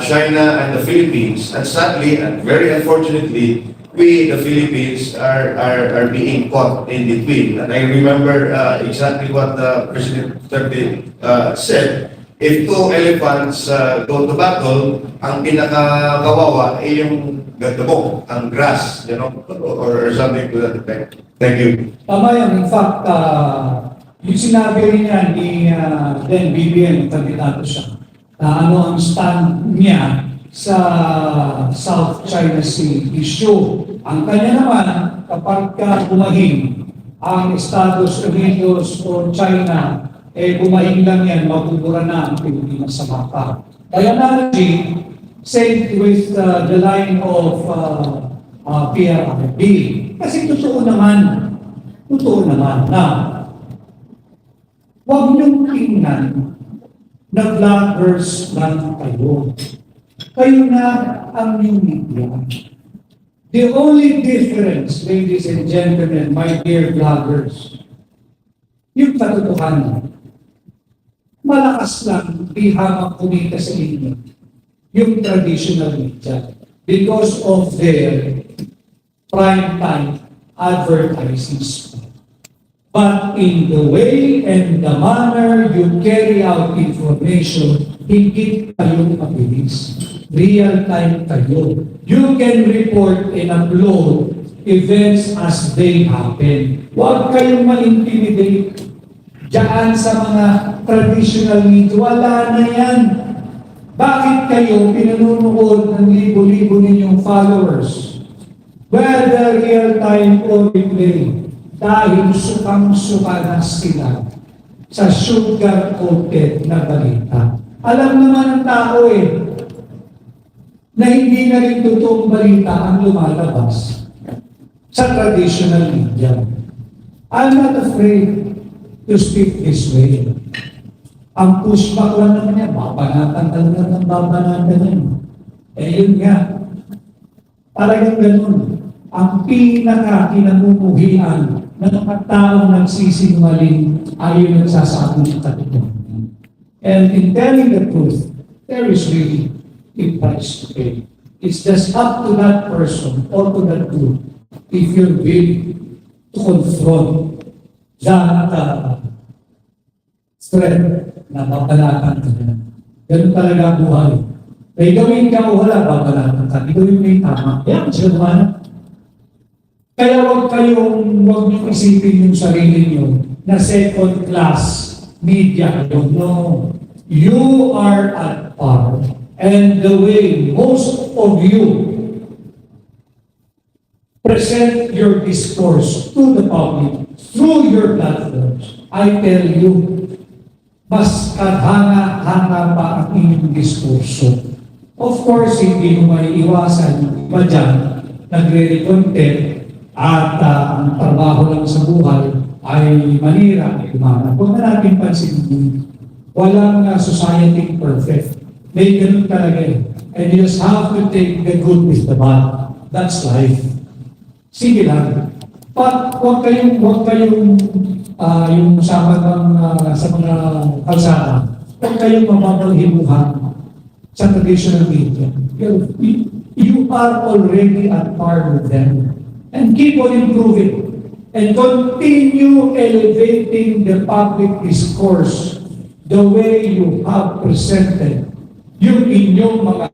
Speaker 6: China and the Philippines, and sadly and very unfortunately, we, the Philippines, are being caught in between. And I remember exactly what President Duterte said. If two elephants go to battle, ang pinakakawawa ay yung gagabong, ang grass, or something to that effect. Thank you.
Speaker 2: Tama yan. In fact, yung sinabi rin niya ni then BBM, kandidato siya, na ano ang stand niya sa South China Sea issue. Ang kanya naman, kapag bumahing ang Estados Unidos o China, bumahing lang yan, mabubura na ang Pilipinas sa mapa. By analogy, same with the line of PRRD. Kasi totoo naman na huwag niyong tingnan na vloggers lang kayo. Kayo na ang new media. The only difference, ladies and gentlemen, my dear vloggers, yung katotohanan, malakas lang di hamak kumita sa inyo yung traditional media because of their prime time advertising spot. But in the way and the manner you carry out information, higit kayong mabilis. Real time kayo. You can report and upload events as they happen. Huwag kayong ma-intimidate diyan sa mga traditional media. Wala na yan. Bakit kayo pinununood ng libo-libo ninyong followers? Whether real time or replay, dahil sukang-suka na sila sa sugar-coated na balita. Alam naman ng tao na hindi na rin totoong balita ang lumalabas sa traditional media. I'm not afraid to speak this way. Ang pushback lang naman yan, babanatan talaga ng babanatan yan. Yun nga, talagang ganun. Ang pinaka-kinamumuhian ng mga taong nagsisinungaling ay yung nagsasabi ng katotohanan. And in telling the truth, there is really a price to pay. It's just up to that person or to that group if you're willing to confront that threat na babalatan ka na. Ganun talaga ang buhay. May gawin ka o wala, babalatan ka. May gawin mo yung tama. Yan, siya naman. Kaya huwag niyong isipin yung sarili niyo na second class media. No. You are at par. And the way most of you present your discourse to the public through your platforms, I tell you, mas kahanga-hanga pa ang inyong diskurso. Of course, hindi mo may iwasan ba dyan, nagre-recontent at ang trabaho lang sa buhay ay manira, ay kumana. Huwag na natin pansinin, walang society perfect. May ganun talaga eh. And you just have to take the good with the bad. That's life. Sige lang. But huwag kayong yung sa mga kalsada, huwag kayong mababalhimuhan sa traditional media. You are already at par with them. And keep on improving. And continue elevating the public discourse the way you have presented yung inyong mga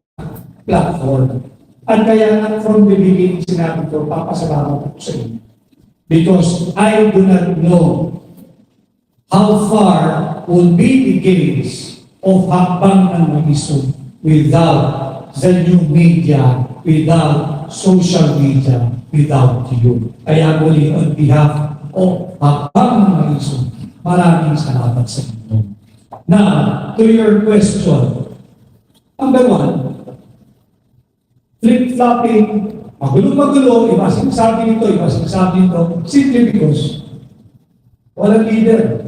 Speaker 2: platform. At kaya nga from the beginning sinabi ko, papasalamat ako sa inyo. Because I do not know how far will be the gaze of Hakbang ng Magisog without the new media, without social media, without you. Kaya muli on behalf of Hakbang ng Magisog, maraming salamat sa inyo. Now, to your question. Number one, flip-flopping, magulo-magulo, iba sinasabi nito, iba sinasabi nito, simply because walang leader.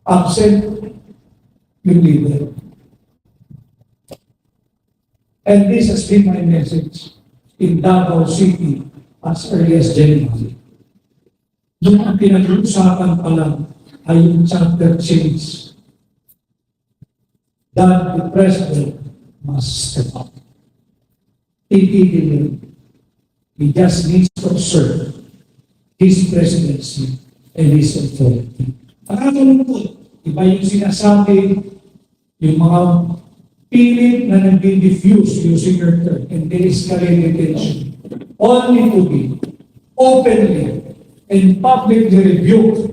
Speaker 2: Absent yung leader. And this has been my message in Davao City as early as January. Yung ang pinag-uusapan pa lang ay yung charter change that the president must step up. He just needs to observe his presidency and his authority. Nakakalungkot, iba yung sinasabi, yung mga pilit na nag-diffuse using your term and de-escalate detention, only to be openly and publicly rebuked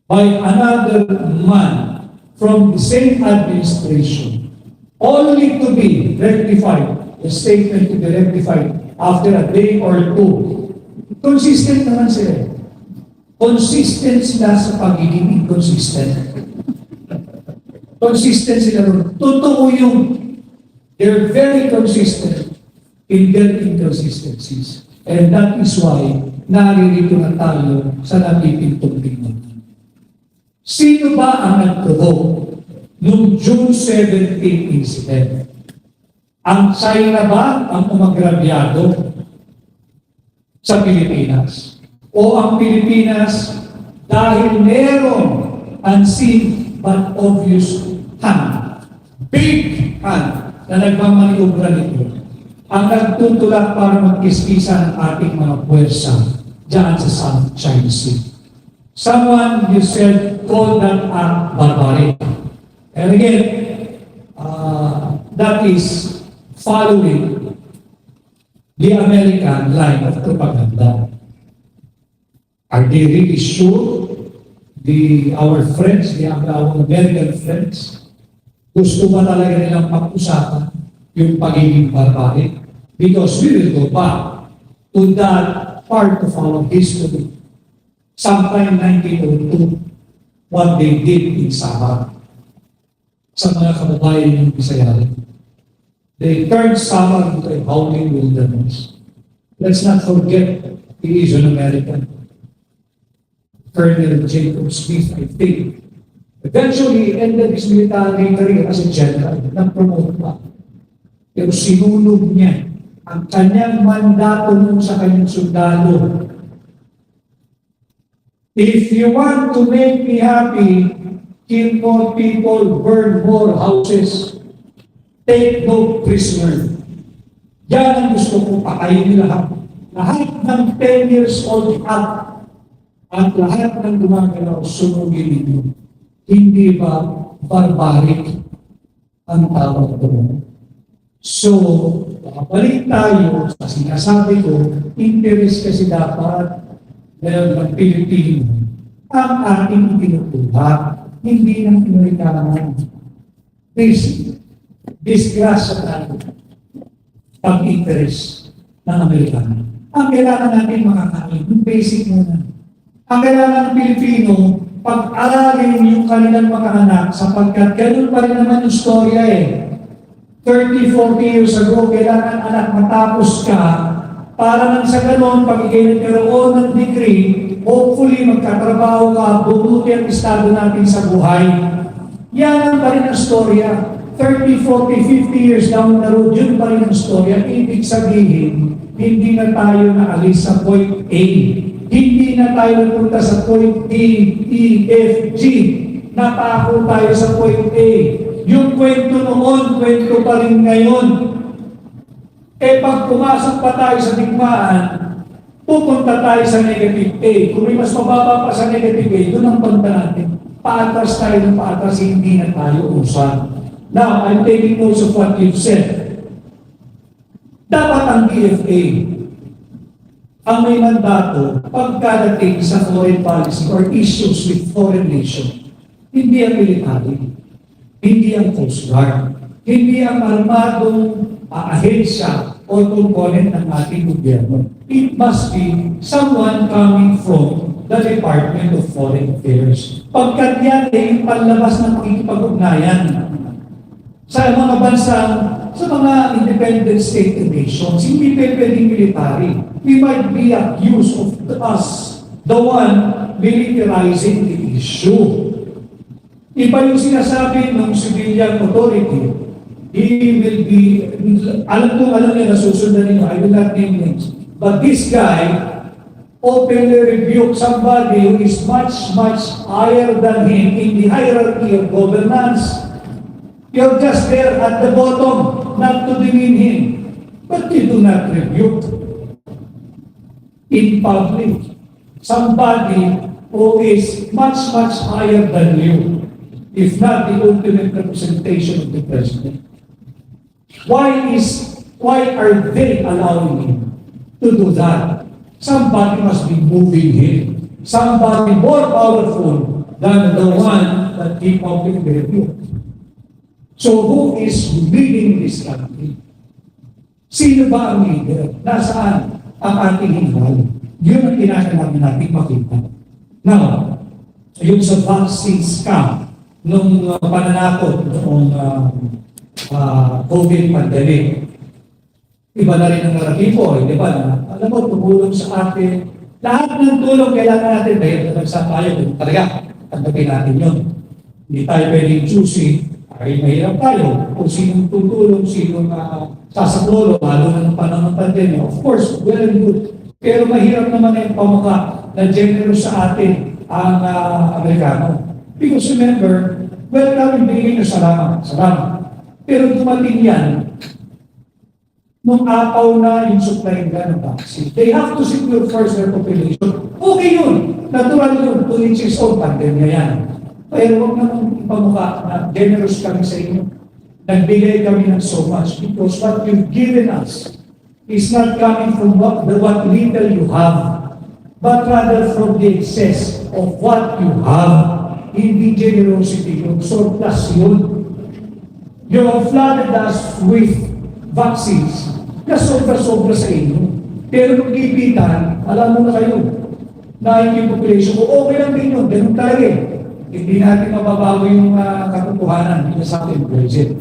Speaker 2: by another man from the same administration, only to be rectified, the statement to be rectified after a day or two. Consistent naman sila. Consistent sila sa pagiging inconsistent. Consistent sila rin. Totoo yung they're very consistent in their inconsistencies. And that is why naririto na tayo sa napipintong tingnan. Sino ba ang nag-provoke noong June 17 incident? Ang China ba ang umagrabyado sa Pilipinas? O ang Pilipinas dahil merong unseen but obvious hand, big hand na nagmamaniobra nito, ang nagtutulak para magkiskisa ng ating mga puwersa dyan sa South China Sea. Someone, you said, called that act barbaric. And again, that is following the American line of propaganda. Are they really sure our friends, our American friends, gusto ba talaga nilang pag-usapan yung pagiging barbaric? Because we will go back to that part of our history. Sometime 1902, what they did in Sabah sa mga kababayan ng Bisayari. They turned Sabah into a howling wilderness. Let's not forget he is an American. Colonel Jacob Smith, I think, eventually ended his military career as a general, nag-promote pa. Pero sinulog niya ang kanyang mandato nun sa kanyang sundalo. If you want to make me happy, kill more people, burn more houses, take no prisoner. Yan ang gusto ko, patayin niyo lahat. Lahat ng 10 years old up at lahat ng gumagalaw, sunugin ninyo. Hindi ba barbaric ang tawag doon? So, balik tayo sa sinasabi ko, interest kasi dapat dahil ng Pilipino ang ating itinutulak, hindi ng Amerikano. Please, disgrasya tayo pag-interest. ng Amerikano. Ang kailangan natin makakain, yung basic muna. Ang kailangan ng Pilipino, pag-aralin yung kanilang mga anak sapagkat ganun pa rin naman yung storya eh. 30, 40 years ago, kailangan anak matapos ka para nang sa ganun, pag ikay nagkaroon ng degree, hopefully magkatrabaho ka, bubuti ang estado natin sa buhay. Yan ang pa rin ang storya. 30, 40, 50 years down the road, yun pa rin ang storya. Ibig sabihin, hindi na tayo naalis sa point A. Hindi na tayo napunta sa point D, E, F, G. Napako tayo sa point A. Yung kwento noon, kwento pa rin ngayon. Eh pag pumasok pa tayo sa digmaan, pupunta tayo sa negative A. Kung may mas mababa pa sa negative A, doon ang punta natin. Paatras tayo ng paatras, hindi na tayo usap. Now, I'm taking notes of what you've said. Dapat ang DFA ang may mandato pagkadating sa foreign policy or issues with foreign nation. Hindi ang military, hindi ang Coast Guard, hindi ang armadong ahensya o component ng ating gobyerno. It must be someone coming from the Department of Foreign Affairs. Pagkat yan ay yung panlabas ng pakikipag-ugnayan sa mga bansang, sa mga independent state and nations, hindi pwedeng military. We might be accused of us, the one militarizing the issue. Iba yung sinasabi ng civilian authority, he will be, alam niya na susundan niyo, I will not name names. But this guy openly rebuked somebody who is much, much higher than him in the hierarchy of governance. You're just there at the bottom, not to demean him. But you do not rebuke in public somebody who is much, much higher than you, if not the ultimate representation of the president. Why are they allowing him to do that? Somebody must be moving him. Somebody more powerful than the one that he publicly rebuked. So who is leading this country? Sino ba ang leader? Nasaan ang ating hinahal? Yun ang kinakailangan natin makita. Now, yung sa vaccine scam, nung pananakot noong COVID pandemic, iba na rin ang naratibo, di ba? Na, alam mo, tumulong sa atin. Lahat ng tulong kailangan natin dahil nagsa tayo, talaga, tanggapin natin yun. Hindi tayo pwedeng choosy, ay mahirap tayo kung sinong tutulong, sinong sasaklolo, lalo na ng panahon ng pandemya. Of course, well and good. Pero mahirap naman yung pamukha na generous sa atin ang Amerikano. Because remember, well, namin bigay na salamat. Pero dumating yan, nung apaw na yung supply ng vaccine. They have to secure first their population. Okay yun. Natural yun. 2 inches old, pandemya yan. Pero huwag naman ipamukha na generous kami sa inyo. Nagbigay kami ng so much because what you've given us is not coming from what little you have, but rather from the excess of what you have. Hindi generosity yun, surplus yun. You have flooded us with vaccines na sobra-sobra sa inyo. Pero nung gipitan, alam mo na kayo, na yung population ko, okay lang din yun, ganun talaga eh. Hindi natin mababago yung katotohanan na sa ating budget.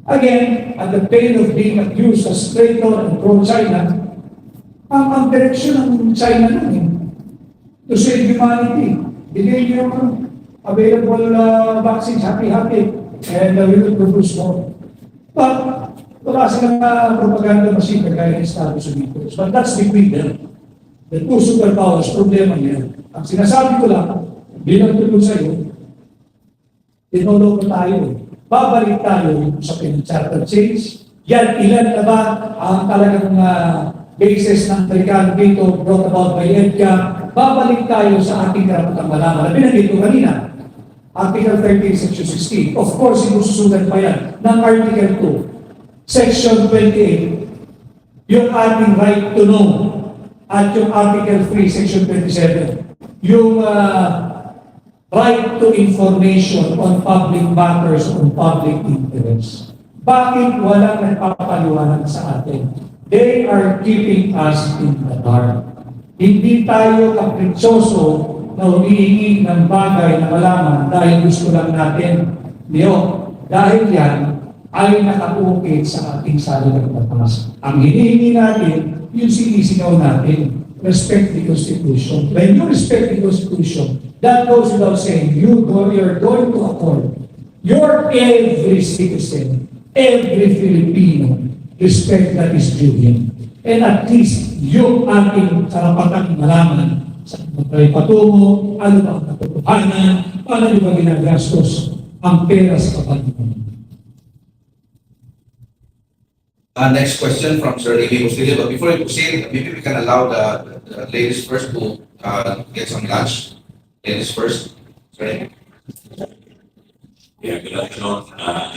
Speaker 2: Again, at the pain of being accused as traitor and pro-China, ang direksyon ng China nun eh, to save humanity. Bigay niyo yung available vaccines, happy, and we will produce more. But, wala silang propaganda machine kagaya ng Estados Unidos. But that's between them. The two superpowers, problema niya. Ang sinasabi ko lang, bilang tulong sa iyo, tinulong ko tayo. Babalik tayo sa charter change. Yan, ilan na ba ang talagang basis ng Amerikano dito brought about by EDCA? Babalik tayo sa ating karapatang malaman. Binanggit ko kanina, Article 13, Section 16. Of course, sinususundan pa yan ng Article 2, Section 28, yung ating right to know, at yung Article 3, Section 27, yung right to information on public matters on public interest. Bakit walang nagpapaliwanag sa atin? They are keeping us in the dark. Hindi tayo kapritsoso na humihingi ng bagay na malaman dahil gusto lang natin. Diyo, dahil yan ay nakaukit sa ating saligang batas. Ang hinihingi natin, yung sinisigaw natin, respect the Constitution. When you respect the Constitution, that goes without saying, you're going to accord your every citizen, every Filipino, respect that is due him. And at least yung ating karapatang malaman sa mga patungo, ano ba ang katotohanan, paano ba ginagastos ang pera sa kapatid.
Speaker 3: Next question from Sir Lily Bustillo. But before we proceed, maybe we can allow the ladies first to get some lunch. Ladies first. Sorry.
Speaker 7: Yeah, good afternoon,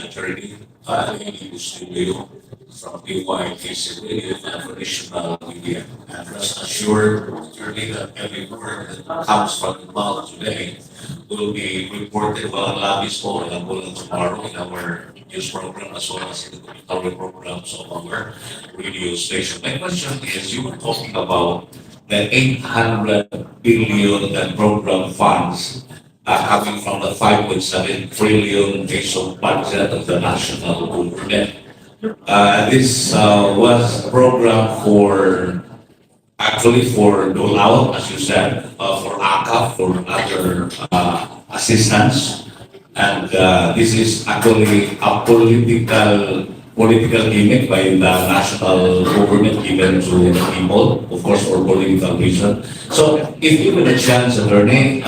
Speaker 7: Attorney Lily Bustillo from PYKCB for National Media. And rest assured, Attorney, that every word that comes from the mouth today will be reported well labis po and tomorrow in our news program as well as in the commentary programs of our radio station. My question is, you were talking about the 800 billion that program funds coming from the 5.7 trillion peso budget of the national government. This was a program for dole-out, as you said, for ACA, for other assistance. And this is actually a political gimmick by the national government given to the people, of course, for political reason. So, if given a chance, Attorney,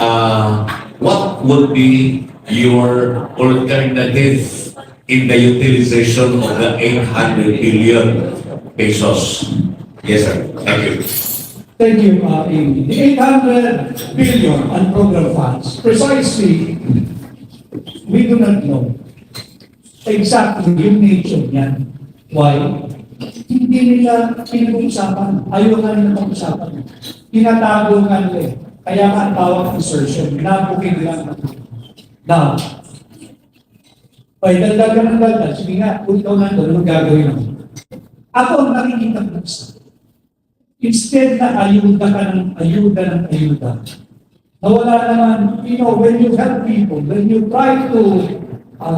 Speaker 7: what would be your alternative in the utilization of the 800 billion pesos? Yes, sir. Thank you.
Speaker 2: Thank you, Amy. The 800 billion on program funds, precisely, we do not know exactly yung nature niyan. Why? Hindi nila pinag-uusapan. Ayaw nga nila pag-usapan. Tinatago nga nila eh. Kaya nga ang tawag insertion. Nabukin nila. Now, ay dagdagan ng dagdag. Sige nga, kung ikaw nandun, anong gagawin mo? Ako ang nakikita ko sa instead na ayuda ka ng ayuda, nawala naman, when you help people, when you try to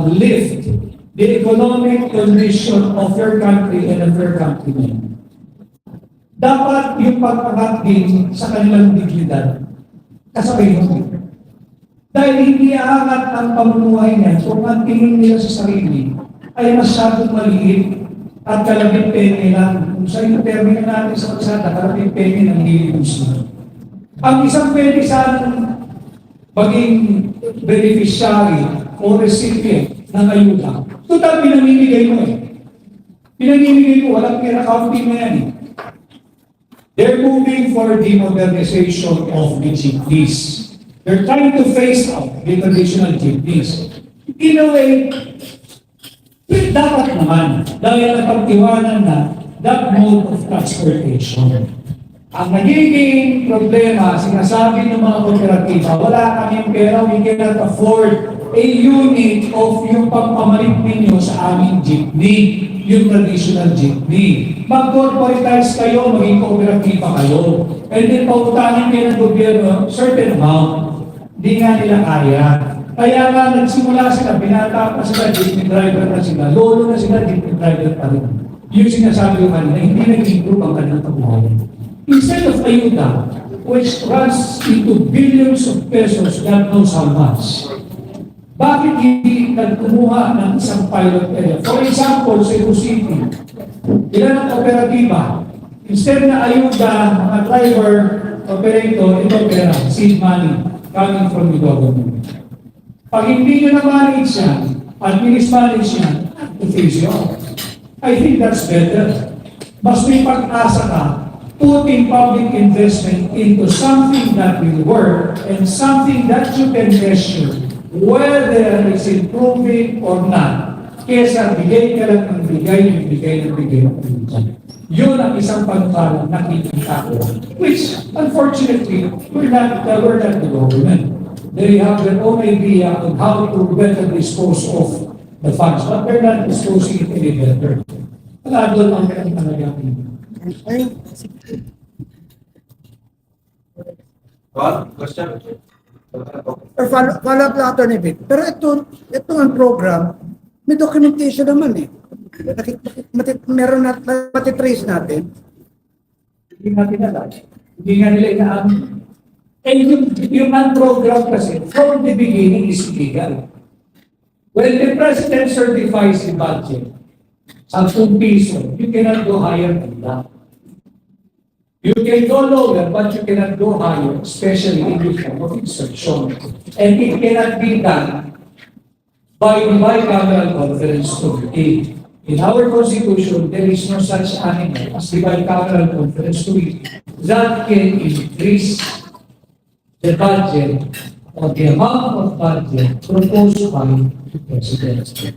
Speaker 2: lift the economic condition of your country and of your countrymen, dapat yung pagpagat din sa kanilang dignidad, kasabay mo. Dahil hindi aangat ang pamumuhay niya kung ang tingin nila sa sarili ay masyadong maliit at kalabing penge lang. Kung sa yung termino natin sa kalsada, kalabing penge ng nililus na. Ang isang pwede saan maging beneficiary o recipient ng ayuda, total pinamimigay mo eh. Pinamimigay mo, walang pera-counting na yan eh. They're moving for the modernization of the jeepneys. They're trying to phase out the traditional jeepneys. In a way, dapat naman, dahil napagtiwanan na that mode of transportation. Ang nagiging problema, sinasabi ng mga kooperatiba, wala kaming pera, we cannot afford a unit of yung pagpamalit ninyo sa aming jeepney, yung traditional jeepney. Mag-corporatize kayo, maging kooperatiba kayo. And then pautangin kayo ng gobyerno, certain amount, hindi nga nila kaya. Kaya nga nagsimula sila, binata pa sila, jeepney driver na sila, lolo na sila, jeepney driver pa rin. Yung sinasabi ko kanina, hindi nag-improve ang kanilang pagbuhay. Instead of ayuda, which runs into billions of pesos, God knows how much, bakit hindi nagkumuha ng isang pilot area? For example, Cebu City, ilan ang kooperatiba? Instead na ayuda, mga driver, operator, ito pera, seed money, coming from the government. Pag hindi nyo na-manage yan, at manage yan, to face you out. I think that's better. Mas may pag-asa ka, putting public investment into something that will work and something that you can measure whether it's improving or not. Kesa bigay ka lang ng bigay. Yun ang isang pagpalang nakikita ko, which unfortunately, we're not the government. They have their own idea on how to better dispose of the funds, but they're not disposing it any better. Wala doon ang kanilang
Speaker 3: Question?
Speaker 4: Or follow up lang ito ni Vic. Pero ito ang program, may documentation naman eh. Meron na, matitrace natin.
Speaker 2: Hindi natin alam. Hindi nga nila inaamin. And yung program kasi, from the beginning is illegal. When the president certifies the budget, 10 piso, you cannot go higher than that. You can go lower, but you cannot go higher, especially in the form of insertion. And it cannot be done by the bicameral conference committee. In our constitution, there is no such animal as the bicameral conference committee that can increase the budget or the amount of budget proposed by the president.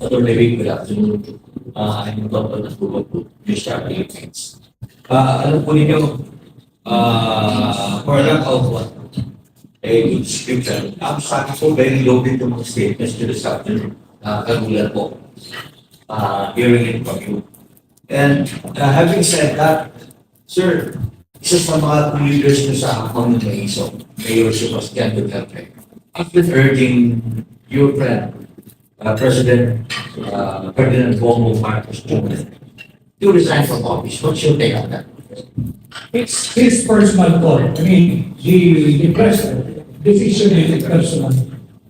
Speaker 7: Maybe good afternoon. I'm Dr. Natulog, Mr. Philippines. Alam po ninyo, for lack of what, a good description, ang sabi ko very loaded yung mga statements to the subject, kagulat po, hearing it from you. And having said that, sir, isa sa mga leaders nyo sa Akong Maiso, Mayor Sebastian Duterte, after urging your friend, President Ferdinand Bongo Marcos Jr. to resign from office. What's your take on that?
Speaker 2: It's his personal call. I mean, the president, decision is personal.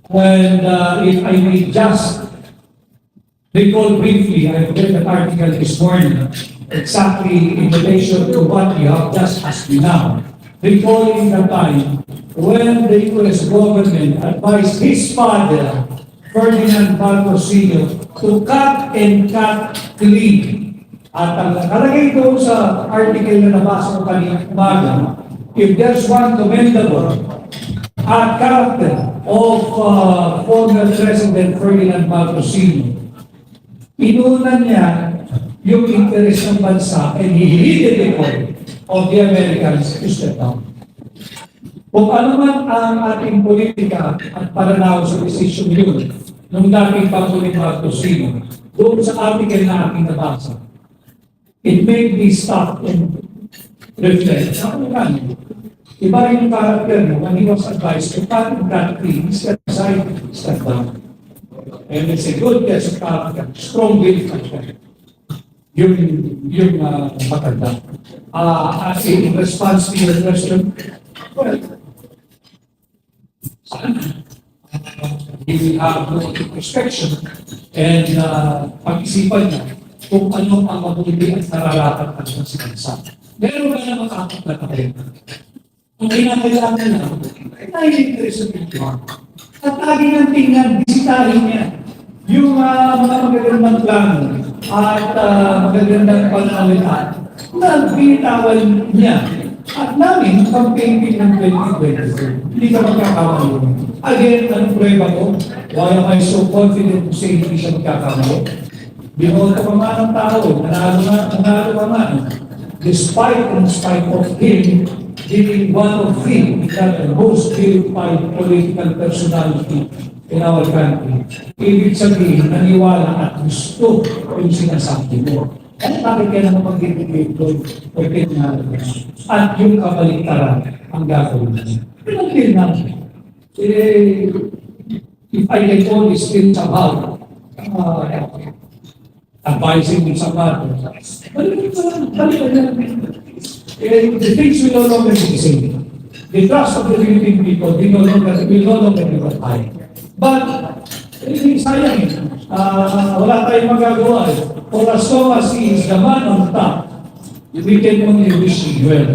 Speaker 2: When, if I may just recall briefly, I read an article this morning, exactly in relation to what you have just asked me now, recalling the time when the US government advised his father, Ferdinand Marcos Sr., to cut and cut clean. At ang nakalagay doon sa article na nabasa ko kanina umaga, if there's one commendable character of former President Ferdinand Marcos Sr., inunan niya yung interest ng bansa and he heeded the call of the Americans to step down. Kung ano man ang ating politika at pananaw sa desisyon yun, nung dating Pangulong Marcos Sr., doon sa article na ating nabasa, it made me stop and reflect. Ako naman, iba rin yung character mo when he was advised to cut and cut clean, step aside, step down. And it's a good test of character, strong will factor. Yung maganda. As in response to your question, well, he will have no introspection and pag-isipan niya kung ano ang mabuti at nararapat at sa bansa. Meron ba na makakot na tayo? Ang kinakailangan na, ay nai-interest sa ito. At lagi ng tingnan, bisitahin niya yung mga magagandang plano at magagandang panalitan na binitawan niya. At namin, campaign ng 2022, hindi ka magkakamali. Again, anong prueba ko? Why am I so confident to say hindi siya magkakamali? Binoto pa nga ng tao, nanalo pa nga. Despite in spite of him, being one of the most verified political personality in our country. Ibig sabihin, naniwala at gusto yung sinasabi mo. At bakit kaya naman mag-debate doon? Pwede nga at yung kabaliktaran ang gagawin niya. Pinagpil namin. If I can only still somehow advising in some matters, the things will no longer be the same. The trust of the Philippine people will no longer be high. But, sayang, wala tayong magagawa. For as long as he is the man on top, we can only wish him well.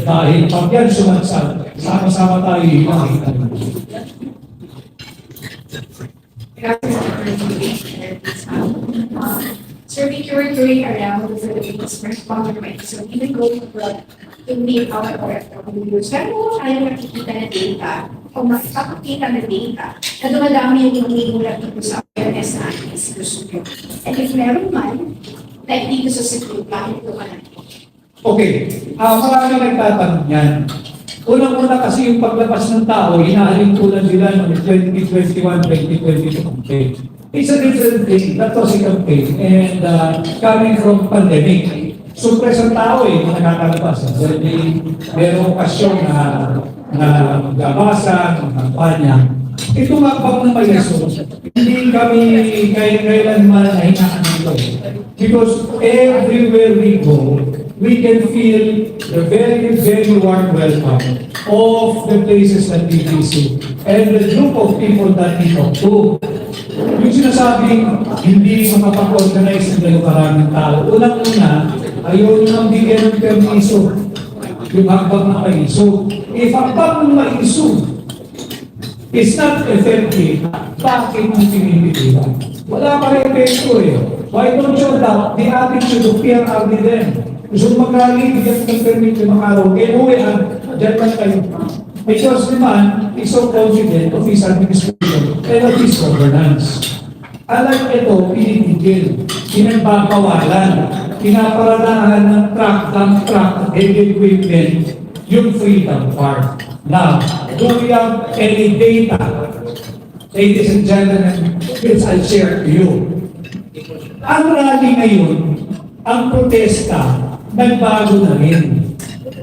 Speaker 2: Dahil pag yan sumansal, sama-sama tayo hinahita.
Speaker 8: Sir, we were touring around the Philippines first government, so even going abroad to meet our OFWs. Pero tayo nakikita na data, o makikita na data, na dumadami yung iniulat dito sa awareness na ating institusyon. And if meron man, like dito sa security, bakit ito ka na?
Speaker 2: Okay, marami nagtatanong yan. Unang-una kasi yung paglabas ng tao, hinahalingkulan nila noong 2021-2022 campaign. It's a different thing. That was a campaign. And coming from pandemic, surprise ang tao mga nakakalabas. Dahil merong okasyon na magbabasa, ng kampanya. Ito makapag na payaso, hindi kami kailanman nahinaan nito. Because everywhere we go, we can feel the very, very warm welcome of the places that we visit and the group of people that we talk to. Yung sinasabing hindi makapag-organize ng ganun karaming tao. Unang-una, ayaw nang bigyan ng permiso. Yung hakbang ng paiso. If hakbang ng paiso is not effective, bakit mo pinipilihan? Wala pa rin epekto Why don't you adopt the attitude of PRRD then? Gusto mo mag-rally, bigyan ng permit yung mga araw. Dyan lang kayo. Because naman, is so confident of his administration and of his governance. Alam ito, pinitigil, pinagbabawalan, pinaparadahan ng truck, heavy equipment, yung freedom part. Now, do we have any data? Ladies and gentlemen, which I'll share to you. Ang rally ngayon, ang protesta, nagbago na rin.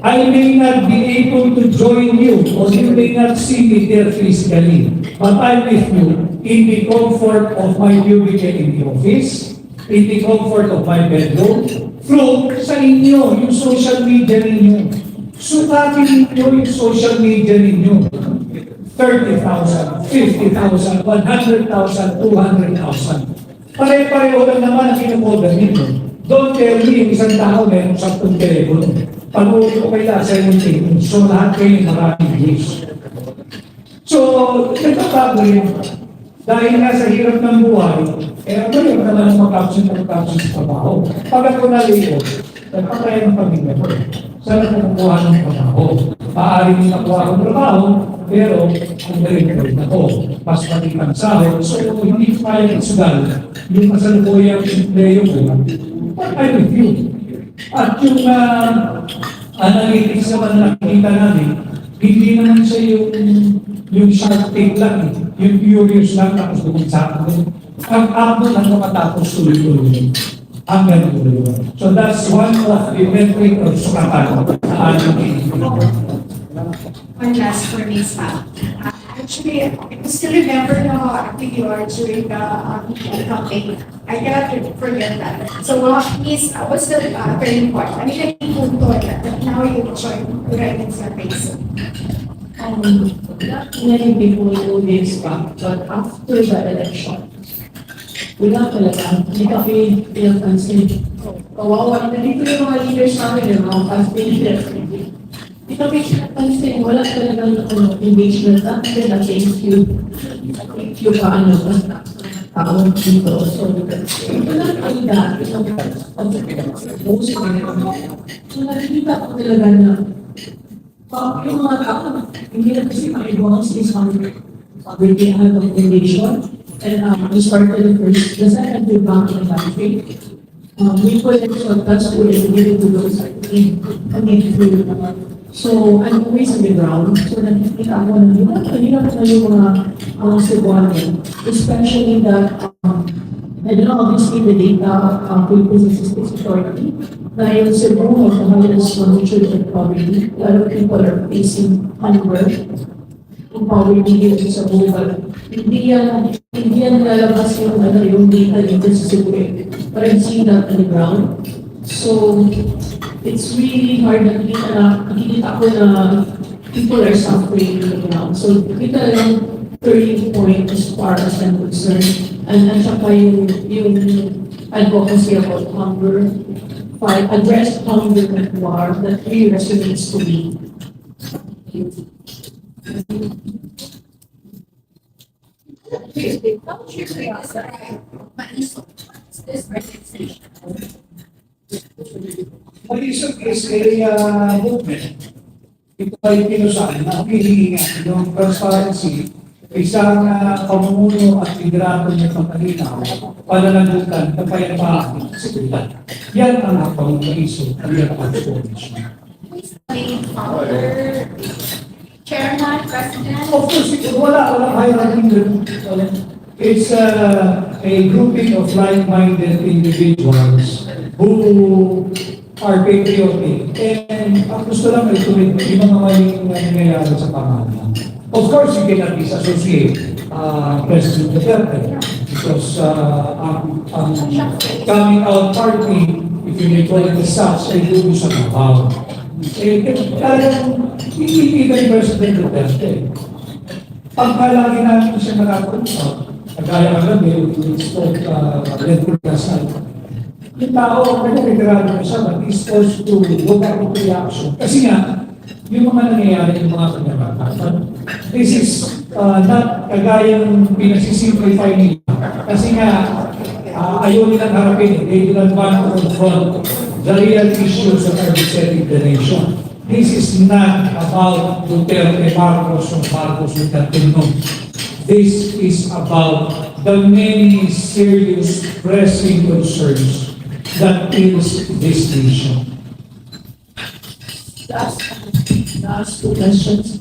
Speaker 2: I may not be able to join you or you may not see me there physically, but I'm with you in the comfort of my cubicle in the office, in the comfort of my bedroom, through sa inyo, yung social media ninyo. Sukatin ninyo yung social media ninyo. 30,000, 50,000, 100,000, 200,000. Pare-pareho lang naman ang kinukoda ninyo. Don't tell me yung isang tao meron sa itong telepono. Panood ko kayo sa inyong telepono. So lahat kayo maraming views. So, nagtatago yun. Dahil nga sa hirap ng buhay, ano yung naman ang mag-caption sa trabaho. Pag ako naligo, nagpatay ng pamilya ko. Saan ako nakuha ng trabaho? Maaaring nakuha akong trabaho, pero kung nalilipod ako, mas matitang sahod. So, hindi ko kaya isugal yung kasalukuyang empleyo ko. But I'm with you. At yung analytics naman na nakikita namin, hindi naman siya yung sharp take lang, yung curious lang tapos bumisap ko. Ang ako lang matapos tuloy-tuloy. Hanggang tuloy. So that's one of the metric of sukatan na ating
Speaker 8: One last for me, Sam. Actually, I can still remember how active you are during the campaign. I cannot forget that. So, Miss, what's the turning point? I mean, naging punto that now you join the guidance surveys.
Speaker 5: Not many people know this back, but after the election, wala talaga, hindi kami pinapansin. Kawawa, nandito yung mga leaders namin, yung mga campaign leaders. Hindi kami pinapansin, wala talagang engagement. After that, thank you paano ba taong dito. So, wala kami dati. So, nakikita ko talaga na yung mga tao, hindi na kasi makibuang sa isang pagbibihan ng engagement. And we started the second year back in the country. We put it so that's what we needed to do. So I'm always on the ground. So nakikita ako na hirap na yung mga Cebuano. Especially that, I don't know, obviously the data Philippine Statistics Authority, na yung Cebu has the highest children poverty. A lot of people are facing hunger. Yung poverty dito sa Cebu, hindi yan lalabas yung data dito sa Cebu. But I've seen that on the ground. So, it's really hard nakikita ko na people are suffering on the ground. So, kita lang turning point as far as I'm concerned. And saka yung advocacy about hunger, address hunger and war, that really resonates to me.
Speaker 2: Marisog is a movement. Ito ay pinusahan na pilihin yung transparency, isang pamumuno at liderato niya pagkalinaw, pananagutan, kapayapaan, seguridad. Yan ang hakbang ng iso at yan ang transformation.
Speaker 8: Founder, chairman, president.
Speaker 2: Of course, wala hierarchy. It's a grouping of like-minded individuals who are patriotic. And ang gusto lang ay tuloy yung mga maling nangyayari sa pamahalaan. Of course, you cannot disassociate President Duterte because ang coming out party, if you may call it as such, ay dulo sa Davao. Talagang ikikita ni President Duterte. Pagkalagi namin siya nakakausap, kagaya ka gabi, we spoke Red Casal. Yung tao, nagkakitirahan na siya, but he's forced to look at the reaction. Kasi nga, yung mga nangyayari, yung mga kanyaratan, this is not kagayang pinasisimplify nila. Kasi nga, ayaw nilang harapin, they do not want to confront the real issues that are besetting the nation. This is not about Duterte Marcos or Marcos Duterte, no. This is about the many serious pressing concerns that is this nation.
Speaker 5: Last two questions.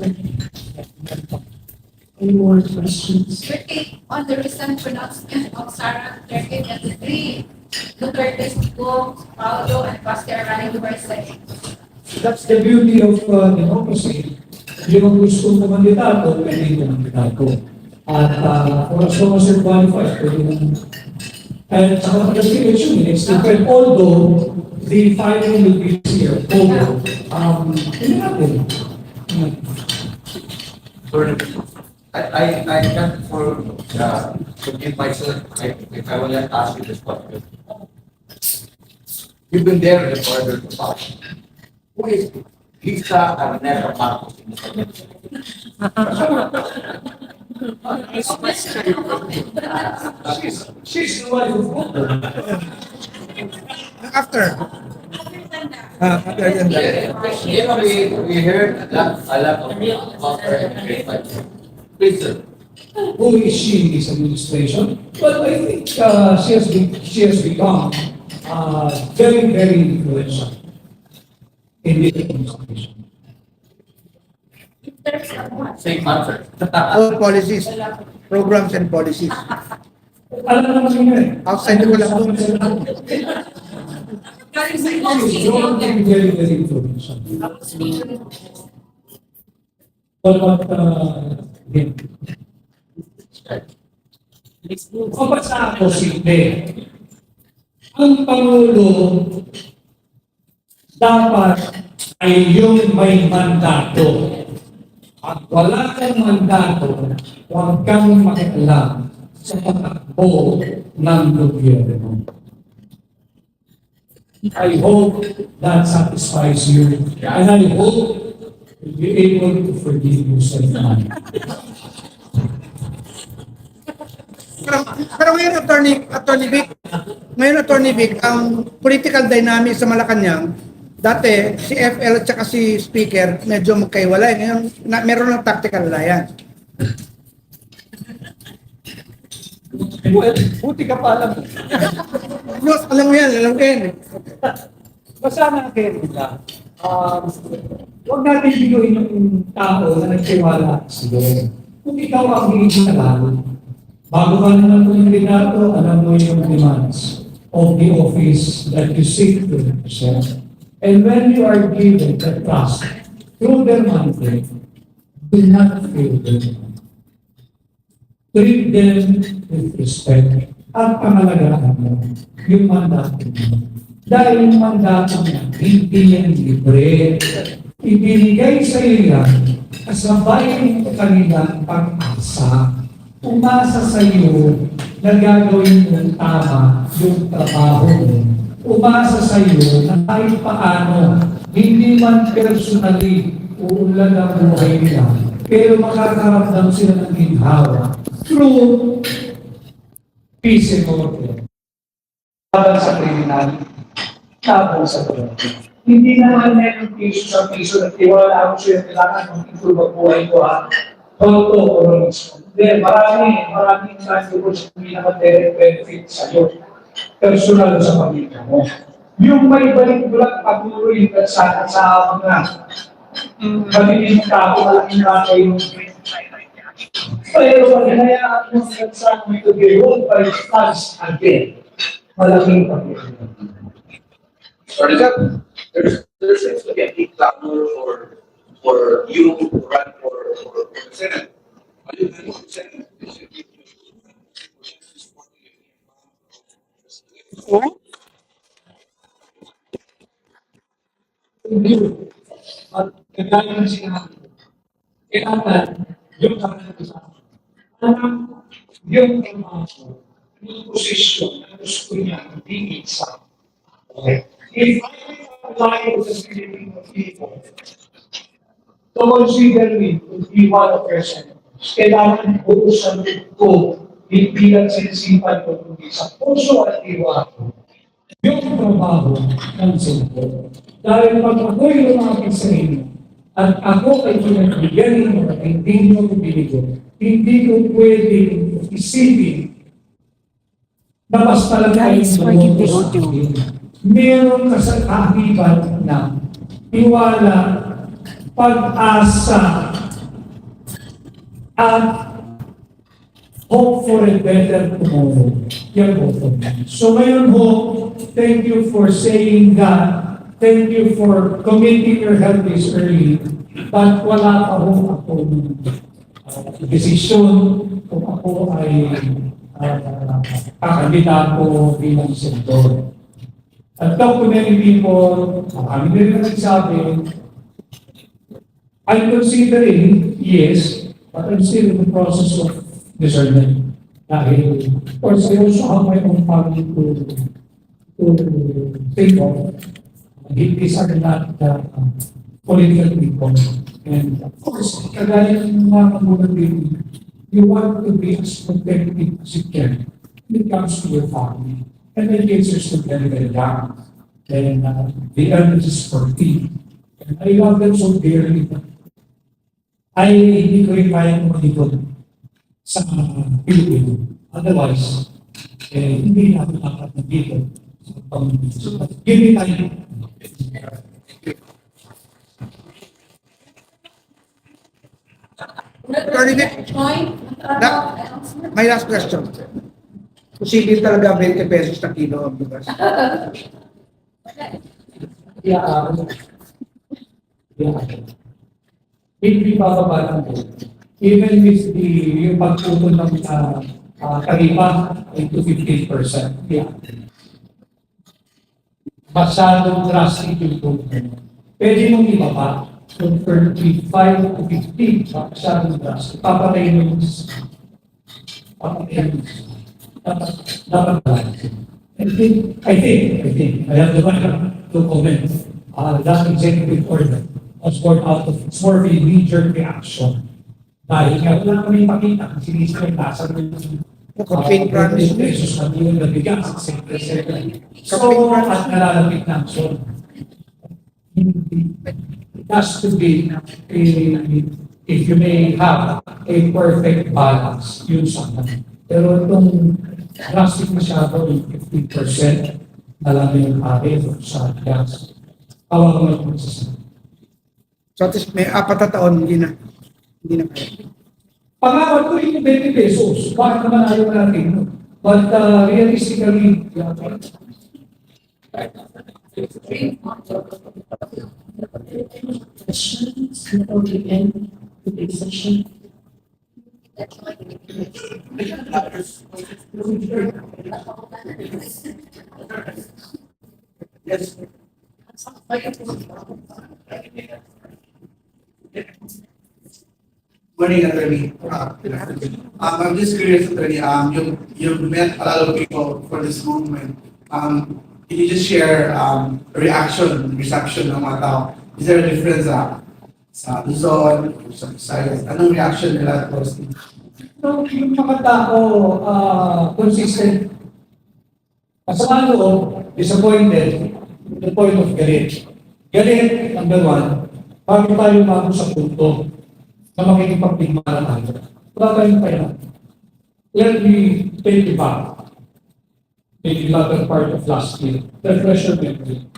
Speaker 5: Any more questions?
Speaker 1: Your take on the recent pronouncement of Sara Duterte and the three Dutertes, Go, Paolo, and Pastor Arani were saying.
Speaker 2: That's the beauty of democracy. Yung gusto mo kandidato, pwede yung kandidato. At for as long as you're qualified, pwede yung... And sa mga election, it's different. Although, the filing will be here. Although, hindi natin.
Speaker 9: I can't forgive myself if I will not ask you this question. You've been there in the corridor of power. Who is Lisa Arnetta Marcos in the Senate?
Speaker 2: She's the one who voted.
Speaker 4: After. After yan.
Speaker 9: You know, we heard a lot about her in grade 5. Please, sir.
Speaker 2: Who is she in this administration? But I think she has become very, very influential in this administration.
Speaker 9: Same answer.
Speaker 4: All policies, programs and policies.
Speaker 2: Alam naman niyo eh.
Speaker 4: Outside the wala.
Speaker 2: Very, very, very influential. But again, kapag sa ako simple, ang Pangulo dapat ay yung may mandato. At wala kang mandato, huwag kang makialam sa patakbo ng gobyerno. I hope that satisfies you, and I hope you'll be able to forgive yourself now.
Speaker 4: Pero ngayon, Attorney Vic, ang political dynamics sa Malacanang, dati, si FL at saka si Speaker, medyo magkaiwalay. Ngayon, meron ng tactical alliance.
Speaker 2: Well, buti ka pa alam.
Speaker 4: Yes, alam mo yan.
Speaker 2: Basta na kayo nila. Huwag natin biguin yung tao na nagtiwala sa Diyos. Kung ikaw ang hinihinala, bago ka na ng kandidato, alam mo yung demands of the office that you seek to represent. And when you are given the trust through their mandate, do not fail them. Treat them with respect at pangalagaan mo yung mandato mo. Dahil yung mandato mo, hindi yan libre. Ibinigay sa iyo yan kasabay ng kanilang pag-asa. Umasa sa iyo na gagawin mo tama yung trabaho mo. Umasa sa iyo na kahit paano, hindi man personally uulan ang buhay nila, pero makakaramdam sila ng ginhawa through peace and order. Laban sa kriminal, laban sa kriminal. Hindi naman meron piso sa piso na tiwala ako sila kailangan ng improve ang buhay ko ha. Auto or hindi, maraming contribution na pinaka-direct benefit sa iyo. Personal sa pamilya mo. Yung may balik-bulat patuloy sa mga malilim tao, malaking bagay yung Pero pag hinayaan mo sa exam to be ruled by stars again, malaking pagkakas.
Speaker 3: Sorry, sir. There seems to be a big clamor for you to run for the Senate. Are you going to Senate?
Speaker 2: Hindi. At kagaya ng sinabi ko, kailangan yung yung trabaho, yung posisyon na gusto niya hindi isa. Okay? If I apply to the Philippine people to consider me to be one of their senators, kailangan buusan ko hindi lang sinisipan ko kundi sa puso at iwa ko yung trabaho ng senador. Dahil pag ako'y lumapit sa inyo, at ako ay pinagbigyan ng hindi nyo binigyan, hindi ko pwedeng isipin na mas talaga
Speaker 10: Guys, forgive the audio.
Speaker 2: meron kasakiban na tiwala, pag-asa, at hope for a better tomorrow. Yan po po. So ngayon po, thank you for saying that. Thank you for committing your help this early. But wala pa ho akong desisyon kung ako ay kakandidato bilang senador. I've talked to many people, kami rin nagsabi, I'm considering, yes, but I'm still in the process of discernment. Dahil, of course, I also have my own family to think of. These are not political people. And of course, kagaya ng mga magulang din, you want to be as protective as you can when it comes to your family. And my kids are still very, very young. And the eldest is 14. And I love them so dearly. Ay, hindi ko rin kaya kumalikod sa Pilipino. Otherwise, hindi natin dapat nandito sa pamilya. Give me time.
Speaker 4: Attorney Vic, my last question. Posible talaga 20 pesos na kilo ang bigas.
Speaker 2: Yeah. Hindi bababa lang po. Even with yung pagtutol ng taripa into 15%. Yeah. Masyadong drastic yung tutol. Pwede mong ibaba from 35 to 50. Masyadong drastic. Papatayin mo yung papatayin mo. Dapat I think, I have the right to comment. That executive order was born out of more of a knee-jerk reaction. Dahil nga wala kami pakita, sinisipin nasa
Speaker 4: Campaign promise.
Speaker 2: pesos na yun na bigas. So, at nalalapit na. So, it has to be, if you may have a perfect balance, yun sana. Pero itong drastic masyado, yung 50% na lang yung sa gas. Kawawa naman sa
Speaker 4: So at least may 4 na taon, hindi na kaya.
Speaker 2: Pangawat ko yung 20 pesos. Bakit naman ayaw natin? No? But realistically,
Speaker 5: Questions before we end today's session?
Speaker 9: Yes.
Speaker 11: Morning, attorney. I'm just curious, attorney. You've met a lot of people for this movement. Can you just share reception ng mga tao? Is there a difference sa Luzon, sa Visayas? Anong reaction nila towards it?
Speaker 2: So, yung mga tao, consistent. Masama loob, disappointed, to the point of galit. Galit, number one, bago tayo bago sa punto na makikipagpigmara tayo. Wala tayong pera. Let me take you back. Maybe the latter part of last year. Refresh your memory.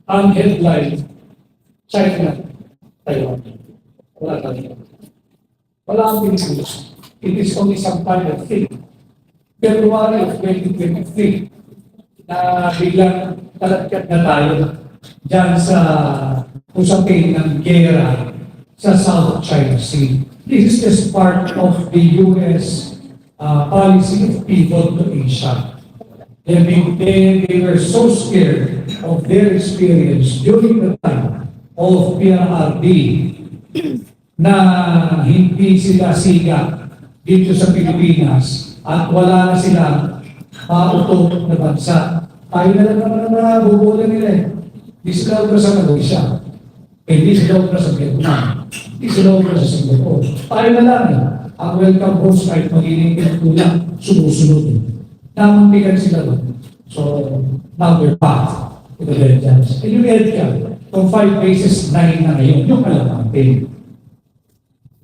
Speaker 2: Ang headline, China, Taiwan. Wala tayo. Wala ang Pilipinas. it is only some kind of thing. February of 2023, na biglang talagkat na tayo dyan sa usapin ng gera sa South China Sea. This is just part of the U.S. Policy of pivot to Asia. They were so scared of their experience during the time of PRRD na hindi sila siga dito sa Pilipinas at wala na silang mautot na bansa. Tayo na lang naman na bubulan nila eh. Di sila ubra sa Malaysia. Hindi sila ubra sa Vietnam. Hindi sila ubra sa Singapore. Tayo na lang eh. Ang welcome host kahit magiging pinagkulang, sumusunod eh. Namuntikan sila doon. So, now we're back to the Red Jams. And you get ka, kung 5 bases, 9 na ngayon, yung kalapate.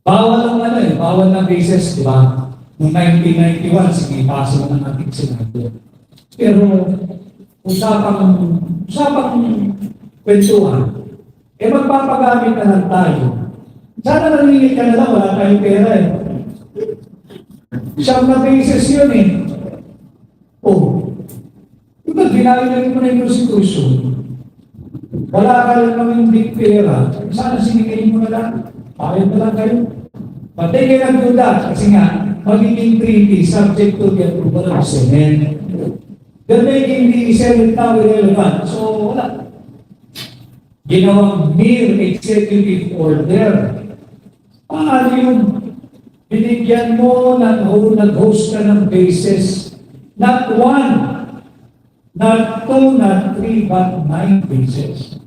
Speaker 2: Bawal lang bawal na bases, di ba? Noong 1991, sige, paso ng ating Senado. Pero, usapang kwentuhan, magpapagamit na lang tayo. Sana narinig ka na lang, wala tayong pera eh. Siyang na basis yun eh. Diba, ginagaling mo na yung prostitution. Wala ka lang naman big pera. Sana sinigay mo na lang. Bayad na lang kayo. But they cannot do that kasi nga, magiging treaty subject to the approval of the Senate. They're making the Senate now irrelevant. So, wala. Ginawang mere executive order. Paano yung binigyan mo nag-host ka ng bases? Not 1, not 2, not 3, but 9 bases.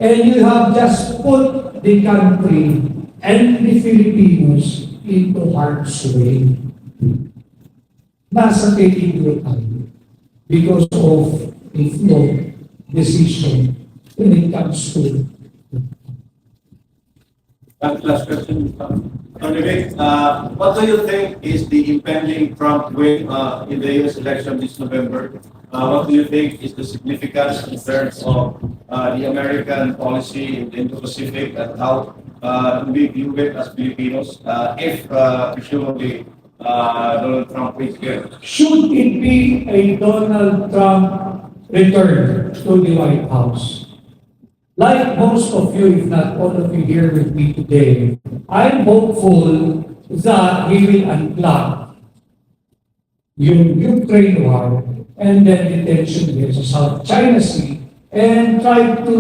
Speaker 2: And you have just put the country and the Filipinos into harm's way. Nasa peligro tayo because of a flawed decision when it comes to
Speaker 6: Last question. Vivek, what do you think is the impending Trump win in the U.S. election this November? What do you think is the significance in terms of the American policy in the Indo-Pacific and how do we view it as Filipinos if presumably Donald Trump is here?
Speaker 2: should it be a Donald Trump return to the White House? Like most of you, if not all of you here with me today, I'm hopeful that he will unplug yung Ukraine war and then the tension here sa South China Sea and try to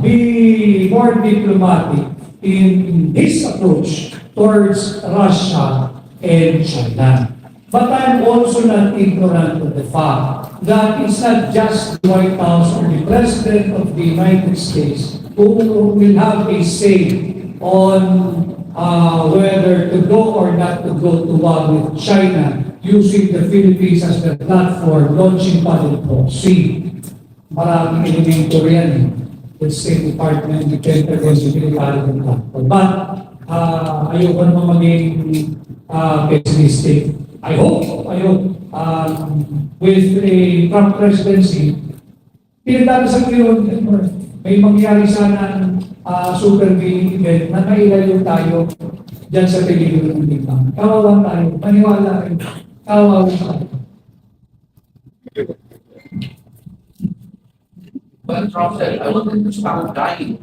Speaker 2: be more diplomatic in his approach towards Russia and China. But I'm also not ignorant of the fact that it's not just the White House or the President of the United States who will have a say on whether to go or not to go to war with China using the Philippines as their platform, launching public policy. Maraming elemento yan eh. The State Department, the Pentagon, the military platform. But ayoko naman maging pessimistic. I hope, with a Trump presidency, pinagdadasal ko yun, may mangyari sana super big event na nailayo tayo dyan sa peligro ng biglang. Kawawa tayo, maniwala kayo, kawawa tayo.
Speaker 9: But Trump said, I want them to stop dying.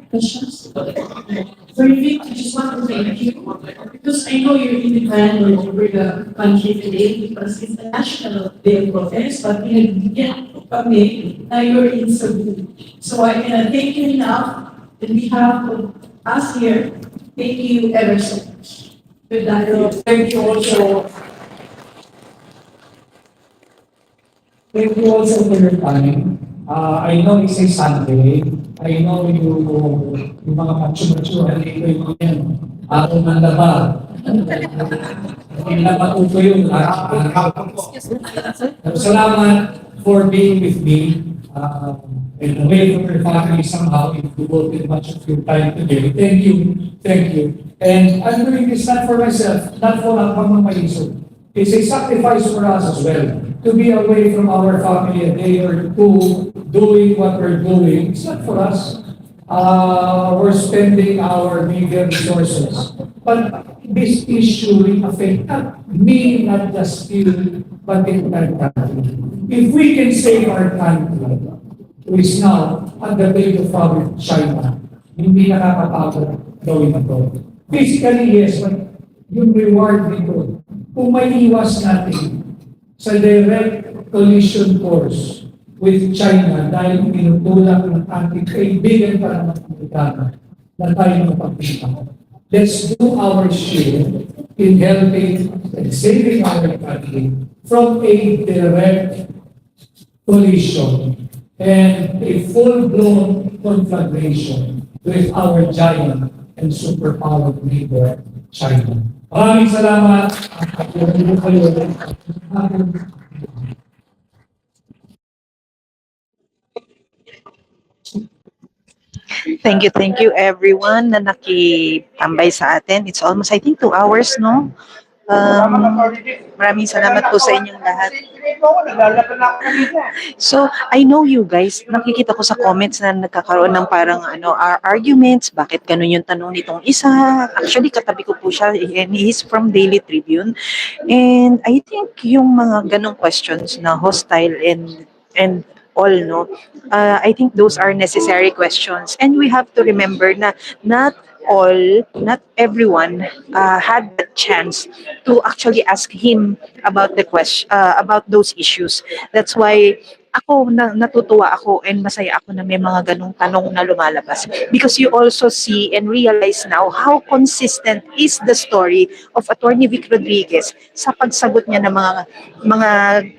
Speaker 5: Questions? For Vic, I just want to thank you because I know you're in the plan all over the country today because it's a national day of protest, but pinagbigyan kami na you're in Cebu. So I cannot thank you enough on behalf of us here. Thank you ever so much. With that,
Speaker 2: Thank you also. Thank you also for your time. I know it's a Sunday. I know yung mga macho-macho, dito yung mga yan. Ako ng labar. Hindi na matuto yung salamat for being with me. And away from your family somehow, you devoted much of your time today. Thank you. Thank you. And I'm doing this not for myself, not for Pamang Maiso. It's a sacrifice for us as well. To be away from our family a day or two, doing what we're doing, it's not for us. we're spending our meager resources. But this issue will affect not me, not just you, but the entire country. If we can save our country, who is now at the way of our China, hindi nakakapagod gawin ito. Physically, yes, but yung reward nito, kung may iwas natin sa direct collision course with China dahil pinutulak ng ating kaibigan para ng Amerikano na tayo magpapita. Let's do our share in helping and saving our country from a direct collision and a full-blown conflagration with our giant and superpowered neighbor, China. Maraming salamat.
Speaker 10: Thank you everyone na nakitambay sa atin. It's almost, I think, 2 hours, no? Maraming salamat po sa inyong lahat. So, I know you guys, nakikita ko sa comments na nagkakaroon ng parang arguments, bakit ganun yung tanong nitong isa. Actually, katabi ko po siya, and he's from Daily Tribune. And I think yung mga ganong questions na hostile and all, no, I think those are necessary questions. And we have to remember na not everyone had the chance to actually ask him about the question, about those issues. That's why ako natutuwa ako and masaya ako na may mga ganong tanong na lumalabas, because you also see and realize now how consistent is the story of Attorney Vic Rodriguez sa pagsagot niya ng mga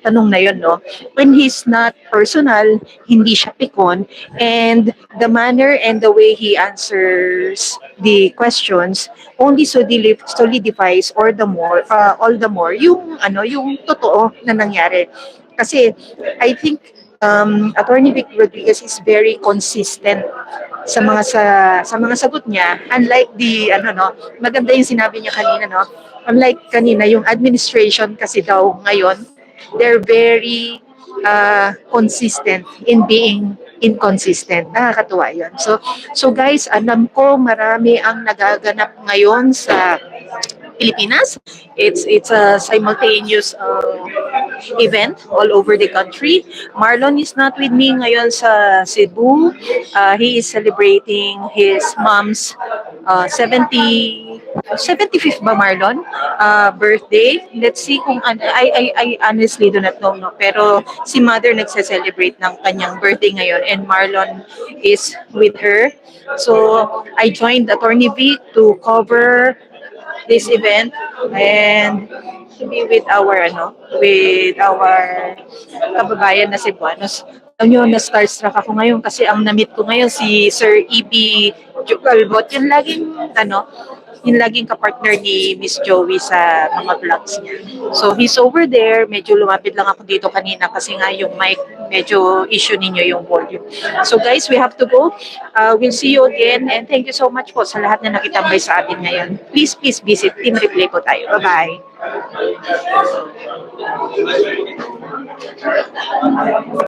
Speaker 10: tanong na yon, no? When he's not personal, hindi siya pikon, and the manner and the way he answers the questions only solidifies all the more yung yung totoo na nangyari. Kasi I think Attorney Vic Rodriguez is very consistent sa mga sagot niya, unlike maganda yung sinabi niya kanina, no? Unlike kanina yung administration kasi daw ngayon, they're very consistent in being inconsistent. Nakakatuwa yun. So guys, alam ko marami ang nagaganap ngayon sa Pilipinas. It's a simultaneous event all over the country. Marlon is not with me ngayon sa Cebu. He is celebrating his mom's 75th ba, Marlon? Birthday. Let's see kung I honestly do not know, no? Pero si mother nagse-celebrate ng kanyang birthday ngayon and Marlon is with her. So I joined Attorney Vic to cover this event and to be with our kababayan na Cebuanos. Alam nyo, na-starstruck ako ngayon kasi ang na-meet ko ngayon si Sir E.B. Jugalbot, yung laging kapartner ni Miss Joey sa mga vlogs niya. So he's over there. Medyo lumapit lang ako dito kanina kasi nga yung mic, medyo issue ninyo yung volume. So guys, we have to go. We'll see you again and thank you so much po sa lahat na nakitambay sa atin ngayon. Please visit Team Replay po tayo. Bye-bye.